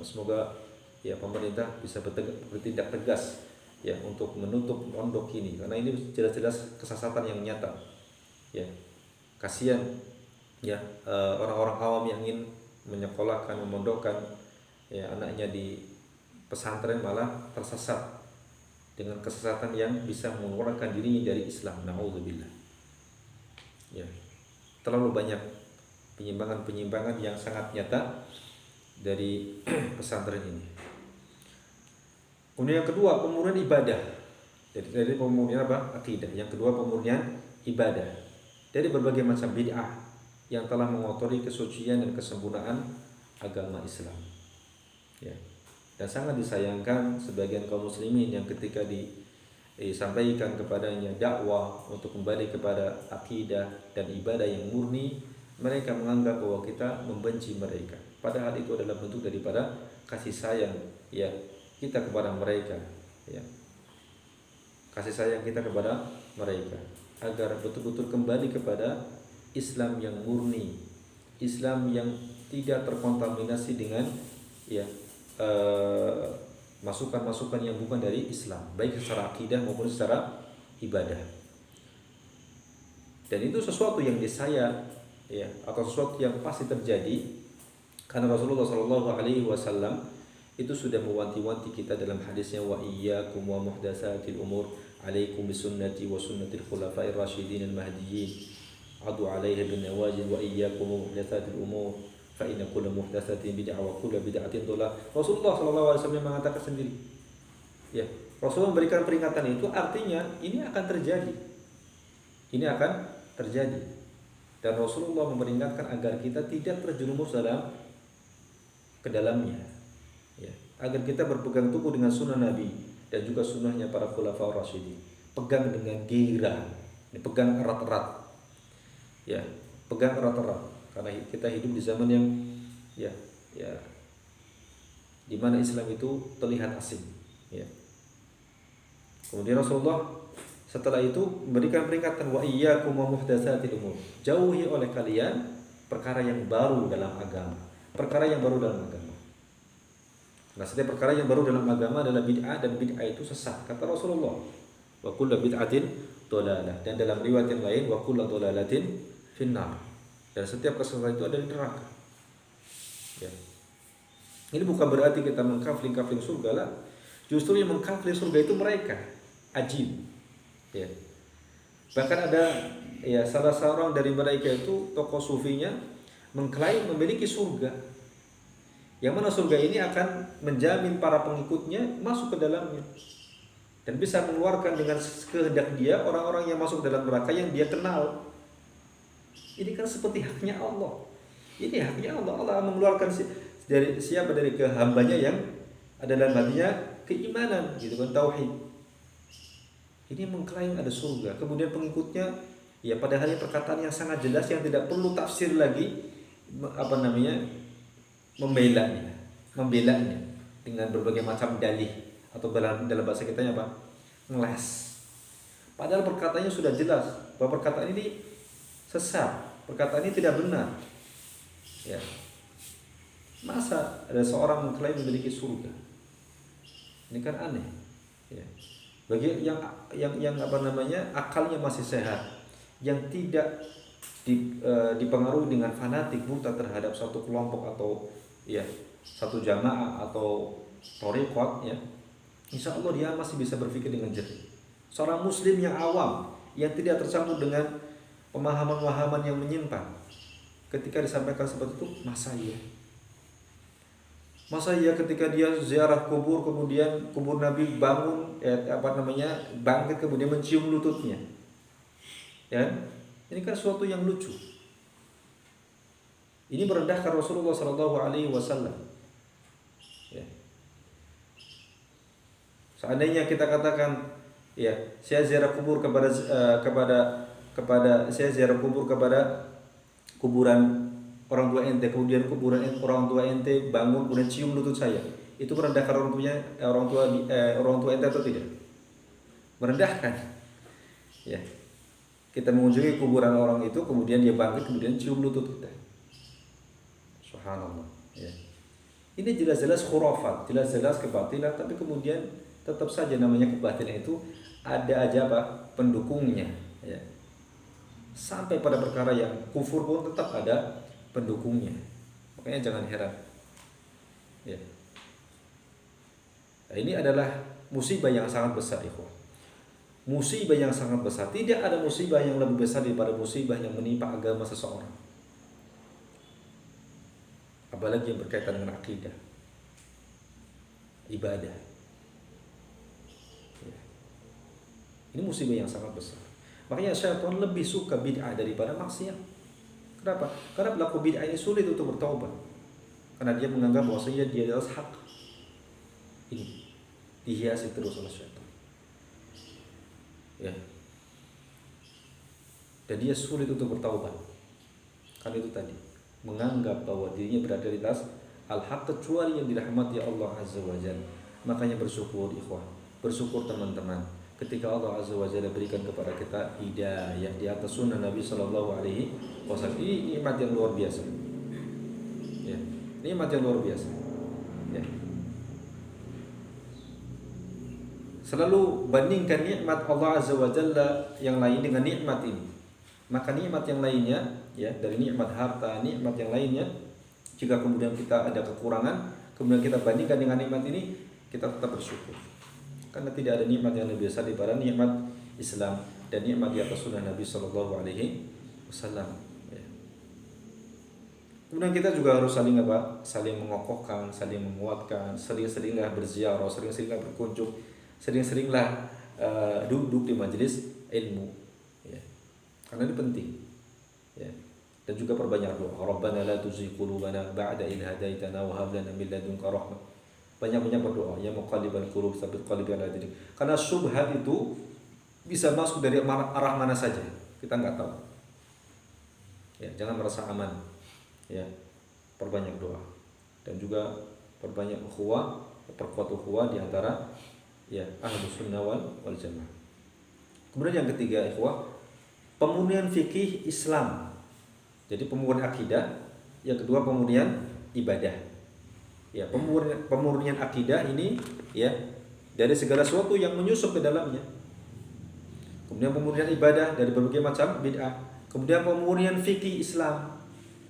semoga ya pemerintah bisa bertindak tegas ya untuk menutup pondok ini, karena ini jelas-jelas kesesatan yang nyata. Ya, kasihan ya orang-orang awam yang ingin menyekolahkan, memondokkan ya anaknya di pesantren malah tersesat dengan kesesatan yang bisa mengeluarkan dirinya dari Islam. Na'udzubillah. Ya, terlalu banyak penyimpangan yang sangat nyata dari pesantren ini. Kemudian yang kedua, pemurnian ibadah. Dari pemurnian apa? Akidah. Yang kedua, pemurnian ibadah dari berbagai macam bid'ah yang telah mengotori kesucian dan kesempurnaan agama Islam. Ya. Dan sangat disayangkan sebagian kaum muslimin yang ketika disampaikan kepadanya dakwah untuk kembali kepada akidah dan ibadah yang murni, mereka menganggap bahwa kita membenci mereka. Padahal itu adalah bentuk daripada kasih sayang ya kita kepada mereka, ya. Kasih sayang kita kepada mereka agar betul-betul kembali kepada Islam yang murni, Islam yang tidak terkontaminasi dengan ya masukan-masukan yang bukan dari Islam, baik secara akidah maupun secara ibadah. Dan itu sesuatu yang disayang ya, atau sesuatu yang pasti terjadi karena Rasulullah Shallallahu Alaihi Wasallam itu sudah mewanti-wanti kita dalam hadisnya, wa iyyakum wa muhdatsatil umur, alaikum bisunnati wa sunnatil khulafa'ir rasyidin al-mahdiyyin, adu 'alaiha bin nawajid, wa iyyakum wa muhdatsatil umur, fa inna kulla muhdatsatin bid'ah wa kulla bid'atin dhalalah. Rasulullah sallallahu alaihi wasallam mengatakan sendiri. Ya, Rasulullah memberikan peringatan itu artinya ini akan terjadi. Ini akan terjadi. Dan Rasulullah memperingatkan agar kita tidak terjerumus ke dalamnya. Ya, agar kita berpegang teguh dengan sunnah Nabi dan juga sunnahnya para khulafaur rasyidin. Pegang dengan gairah, pegang erat-erat. Ya, pegang erat-erat karena kita hidup di zaman yang ya di mana Islam itu terlihat asing, ya. Kemudian Rasulullah setelah itu memberikan peringatan, wa iyyakum wa muhdatsatil umur, jauhi oleh kalian perkara yang baru dalam agama. Perkara yang baru dalam agama. Nah, setiap perkara yang baru dalam agama adalah bid'ah, dan bid'ah itu sesat, kata Rasulullah. Wa kullu bid'atin dhalalah, dan dalam riwayat yang lain wa kullu dhalalatin finnar, dan setiap kesesatan itu ada di neraka. Ya. Ini bukan berarti kita mengkafling surga lah. Justru yang mengkafling surga itu mereka, ajin. Ya. Bahkan ada ya salah seorang dari mereka itu tokoh sufinya mengklaim memiliki surga, yang mana surga ini akan menjamin para pengikutnya masuk ke dalamnya dan bisa mengeluarkan dengan kehendak dia orang-orang yang masuk dalam neraka yang dia kenal. Ini kan seperti haknya Allah. Ini haknya Allah. Allah mengeluarkan dari siapa, dari hambanya yang ada dalam hatinya keimanan, gitu kan, tauhid. Ini mengklaim ada surga. Kemudian pengikutnya ya padahal perkataan yang sangat jelas yang tidak perlu tafsir lagi, membelanya dengan berbagai macam dalih, atau dalam bahasa kita apa? Ngeles. Padahal perkataannya sudah jelas bahwa perkataan ini sesat, perkataan ini tidak benar. Ya. Masa ada seorang mengklaim memiliki surga? Ini kan aneh. Ya. Bagi yang apa namanya akalnya masih sehat, yang tidak dipengaruhi dengan fanatik buta terhadap satu kelompok atau ya satu jamaah atau thariqat, ya, insya Allah dia masih bisa berpikir dengan jernih. Seorang muslim yang awam yang tidak tercampur dengan pemahaman-pemahaman yang menyimpang, ketika disampaikan seperti itu, masa iya ketika dia ziarah kubur, kemudian kubur Nabi bangkit kemudian mencium lututnya, ya, ini kan suatu yang lucu. Ini merendahkan Rasulullah SAW. Ya. Seandainya kita katakan, ya, saya ziarah kubur kepada saya ziarah kubur kepada kuburan orang tua ente, kemudian kuburan orang tua ente bangun kemudian cium lutut saya, itu merendahkan orang tua ente atau tidak? Merendahkan. Ya. Kita mengunjungi kuburan orang itu, kemudian dia bangkit, kemudian cium lutut kita. Subhanallah. Ya. Ini jelas-jelas khurafat, jelas-jelas kebatilan, tapi kemudian tetap saja namanya kebatilan itu ada aja pendukungnya. Ya. Sampai pada perkara yang kufur pun tetap ada pendukungnya. Makanya jangan heran. Ya. Nah, ini adalah musibah yang sangat besar, ikhwan. Musibah yang sangat besar. Tidak ada musibah yang lebih besar daripada musibah yang menimpa agama seseorang. Apalagi yang berkaitan dengan akidah, ibadah. Ya. Ini musibah yang sangat besar. Makanya syaitan lebih suka bid'ah daripada maksiat. Kenapa? Karena pelaku bid'ah ini sulit untuk bertaubat. Karena dia menganggap bahwasanya dia adalah hak. Ini dihiasi terus oleh syaitan. Ya. Dan dia sulit untuk bertaubat. Karena itu tadi, menganggap bahwa dirinya berada di atas al-haq kecuali yang dirahmati Allah Azza wa Jalla. Makanya bersyukur, ikhwah. Bersyukur teman-teman. Ketika Allah Azza wa Jalla berikan kepada kita hidayah di atas sunnah Nabi Sallallahu Alaihi Wasallam, ini nikmat yang luar biasa. Ya, nikmat yang luar biasa. Ya. Selalu bandingkan nikmat Allah Azza wa Jalla yang lain dengan nikmat ini. Maka nikmat yang lainnya, ya, dari nikmat harta, nikmat yang lainnya, jika kemudian kita ada kekurangan, kemudian kita bandingkan dengan nikmat ini, kita tetap bersyukur. Karena tidak ada nikmat yang lebih besar daripada nikmat Islam dan nikmat di atas sunnah Nabi Sallallahu Alaihi Wasallam. Ya. Kemudian kita juga harus saling mengokohkan, saling menguatkan, sering-seringlah berziarah, sering-seringlah berkunjung, sering-seringlah duduk di majelis ilmu. Ya. Karena ini penting. Ya. Dan juga perbanyak doa. Rabbana la tuzigh qulubana ba'da idh hadaitana wa hab lana min ladunka rahmah. Banyak-banyak berdoa, ya muqallibal qulub tsabbit qalbi ala dinik. Karena syubhat itu bisa masuk dari arah mana saja. Kita nggak tahu. Ya, jangan merasa aman. Ya. Perbanyak doa. Dan juga perbanyak ukhuwah, perkuat ukhuwah di antara ya ahlus sunnah wal jamaah. Kemudian yang ketiga, ikhwah, pemurnian fikih Islam. Jadi pemurnian akidah, yang kedua pemurnian ibadah. Ya, pemurnian akidah ini ya dari segala sesuatu yang menyusup ke dalamnya. Kemudian pemurnian ibadah dari berbagai macam bid'ah. Kemudian pemurnian fikih Islam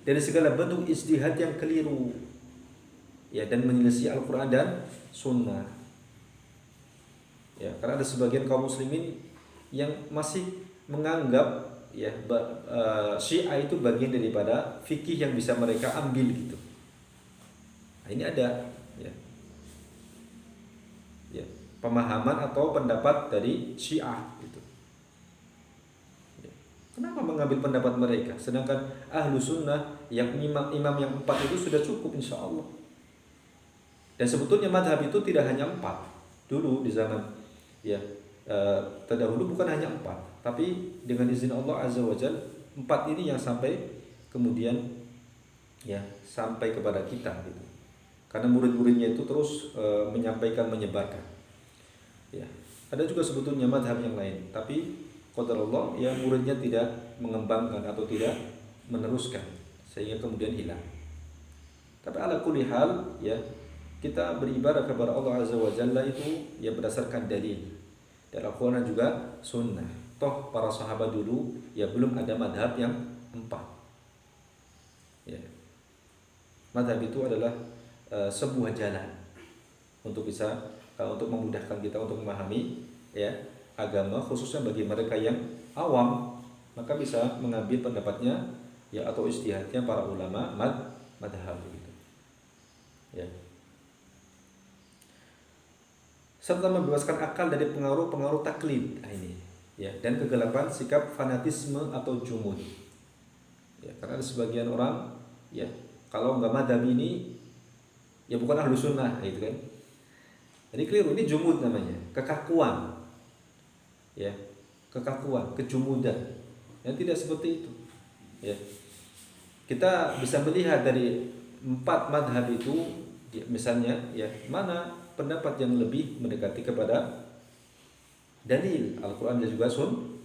dari segala bentuk ijtihad yang keliru. Ya, dan menyelisih Al-Qur'an dan sunnah. Ya, karena ada sebagian kaum muslimin yang masih menganggap ya Syiah itu bagian daripada fikih yang bisa mereka ambil gitu. Nah, ini ada ya pemahaman atau pendapat dari Syiah gitu. Ya. Kenapa mengambil pendapat mereka? Sedangkan ahlu sunnah yang imam yang 4 itu sudah cukup insya Allah. Dan sebetulnya madhab itu tidak hanya 4. Dulu di zaman ya terdahulu bukan hanya 4, tapi dengan izin Allah Azza wa Jalla 4 ini yang sampai kemudian ya sampai kepada kita gitu. Karena murid-muridnya itu terus menyampaikan, menyebarkan. Ya, ada juga sebetulnya madhab yang lain, tapi qadarullah ya muridnya tidak mengembangkan atau tidak meneruskan sehingga kemudian hilang. Tapi ala kulli hal ya, kita beribadah kepada Allah Azza wa Jalla itu ya berdasarkan dalil dari Al-Quran juga sunnah. Toh para sahabat dulu ya belum ada madhab yang empat. Ya. Madhab itu adalah sebuah jalan untuk bisa untuk memudahkan kita untuk memahami ya agama, khususnya bagi mereka yang awam, maka bisa mengambil pendapatnya ya atau ijtihadnya para ulama madhab gitu. Ya. Serta membebaskan akal dari pengaruh-pengaruh taklid ini ya, dan kegelapan sikap fanatisme atau jumud ya, karena ada sebagian orang ya kalau nggak madhab ini ya bukan ahlu sunnah gitu kan. Ini keliru, ini jumud namanya, kekakuan ya, kekakuan, kejumudan yang tidak seperti itu ya. Kita bisa melihat dari 4 madhab itu ya, misalnya ya mana pendapat yang lebih mendekati kepada dalil Al-Quran dan juga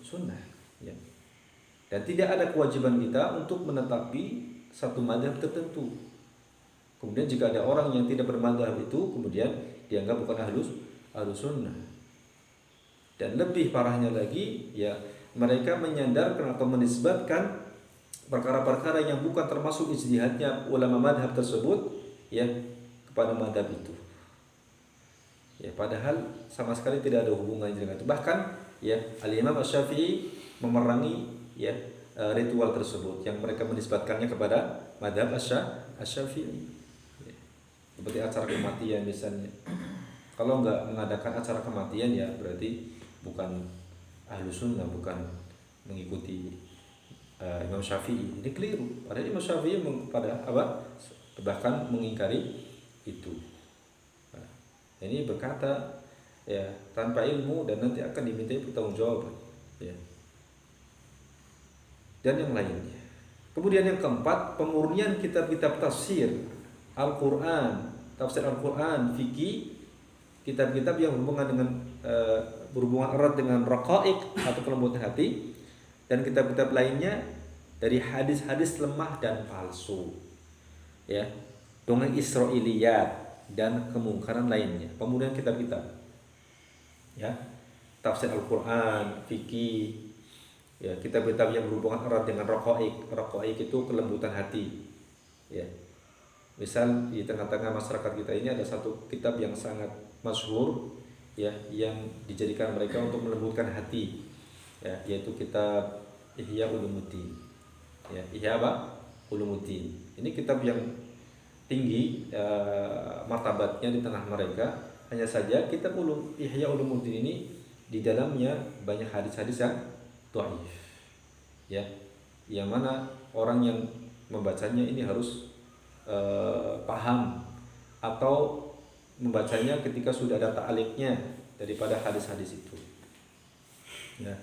sunnah ya. Dan tidak ada kewajiban kita untuk menetapi satu madhab tertentu. Kemudian jika ada orang yang tidak bermadhab itu kemudian dianggap bukan ahlus sunnah. Dan lebih parahnya lagi ya, mereka menyandarkan atau menisbatkan perkara-perkara yang bukan termasuk ijtihadnya ulama madhab tersebut ya kepada madhab itu. Ya, padahal sama sekali tidak ada hubungannya dengan itu. Bahkan ya Al-Imam Asy-Syafi'i memerangi ya ritual tersebut yang mereka menisbatkannya kepada madhab Asy-Syafi'i. Ya, seperti acara kematian misalnya. Kalau nggak mengadakan acara kematian ya berarti bukan ahlu sunnah, bukan mengikuti Imam Syafi'i. Ini keliru. Padahal Imam Syafi'i bahkan mengingkari itu. Ini berkata ya tanpa ilmu dan nanti akan dimintai pertanggungjawaban ya. Dan yang lainnya. Kemudian yang keempat, pemurnian kitab-kitab tafsir Al-Quran, tafsir Al-Quran, fikih, kitab-kitab yang berhubungan erat dengan raqaiq atau kelembutan hati, dan kitab-kitab lainnya dari hadis-hadis lemah dan palsu ya, dengan Israiliyat dan kemungkaran lainnya. Pemurnian kitab-kitab ya, tafsir Al-Quran, fikih ya, kitab-kitab yang berhubungan erat dengan raqaiq itu kelembutan hati ya. Misal di tengah-tengah masyarakat kita ini ada satu kitab yang sangat masyhur ya, yang dijadikan mereka untuk melembutkan hati ya, yaitu kitab Ihya Ulumuddin ya. Ihya Ulumuddin ini kitab yang tinggi martabatnya di tengah mereka. Hanya saja kitab Ihya Ulumuddin ini di dalamnya banyak hadis-hadis yang dhaif ya, yang mana orang yang membacanya ini harus paham atau membacanya ketika sudah ada ta'liqnya daripada hadis-hadis itu ya.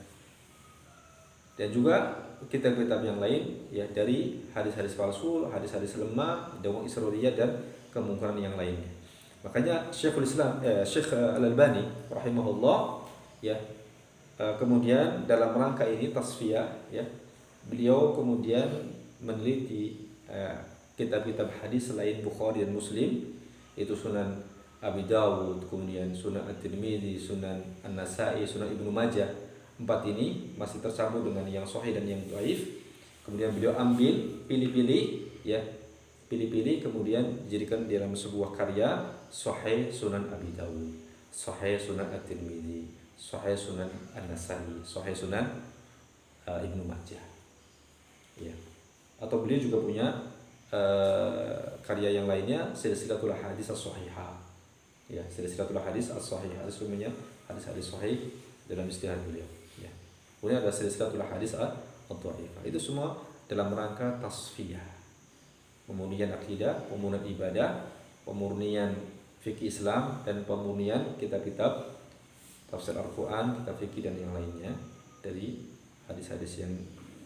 Dan juga kitab-kitab yang lain ya, dari hadis-hadis palsu, hadis-hadis lemah, dawang Israiliyat dan kemungkaran yang lainnya. Makanya Syekh Al-Albani rahimahullah ya, kemudian dalam rangka ini tasfiyah ya, beliau kemudian meneliti kitab-kitab hadis selain Bukhari dan Muslim, itu Sunan Abi Dawud, kemudian Sunan At-Tirmidzi, Sunan An-Nasa'i, Sunan Ibnu Majah. 4 ini masih tercampur dengan yang sahih dan yang dhaif. Kemudian beliau ambil pilih-pilih ya, pilih-pilih kemudian dijadikan dalam sebuah karya Sahih Sunan Abi Dawud, Sahih Sunan At-Tirmidzi, Sahih Sunan An-Nasa'i, Sahih Sunan Ibnu Majah. Ya. Atau beliau juga punya karya yang lainnya, Silsilatul Hadis As-Shahihah. Ya, Silsilatul Hadis As-Shahihah, sebenarnya hadis-hadis sahih dalam istilah beliau. Ya. Kemudian ada Silsilatul Hadis Ad-Dhaifah. Itu semua dalam rangka tasfiyah, pemurnian akidah, pemurnian ibadah, pemurnian fikih Islam, dan pemurnian kitab-kitab tafsir Al-Quran, kitab fikih dan yang lainnya dari hadis-hadis yang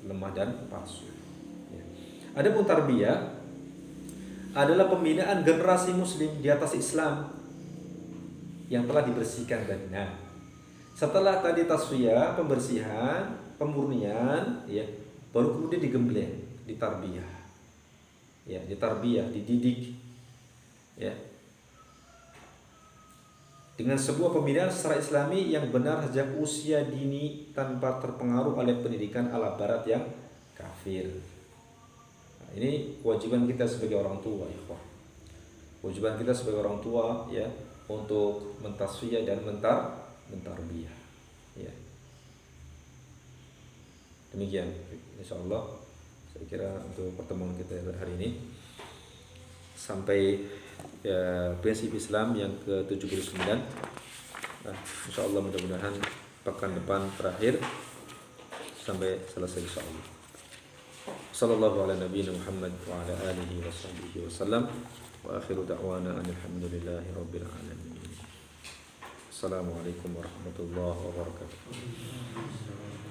lemah dan palsu. Ya. Adapun tarbiyah adalah pembinaan generasi muslim di atas Islam yang telah dibersihkan dari setelah tadi tasfiyah, pembersihan, pemurnian ya, baru kemudian digembleng, ditarbiyah ya, ditarbiyah, dididik, ya, dengan sebuah pembinaan secara Islami yang benar sejak usia dini tanpa terpengaruh oleh pendidikan ala Barat yang kafir. Nah, ini kewajiban kita sebagai orang tua, ikhwah. Kewajiban kita sebagai orang tua, ya, untuk mentasfiyah dan mentarbiyah, ya. Demikian, insyaallah. Saya kira untuk pertemuan kita hari ini sampai ya, prinsip Islam yang ke-79. Nah, insyaallah mudah-mudahan pekan depan terakhir sampai selesai insyaallah. Sallallahu ala nabiyina Muhammad wa ala alihi wa sahbihi wasallam. Wa akhiru da'wana alhamdulillahi rabbil alamin. Assalamualaikum warahmatullahi wabarakatuh.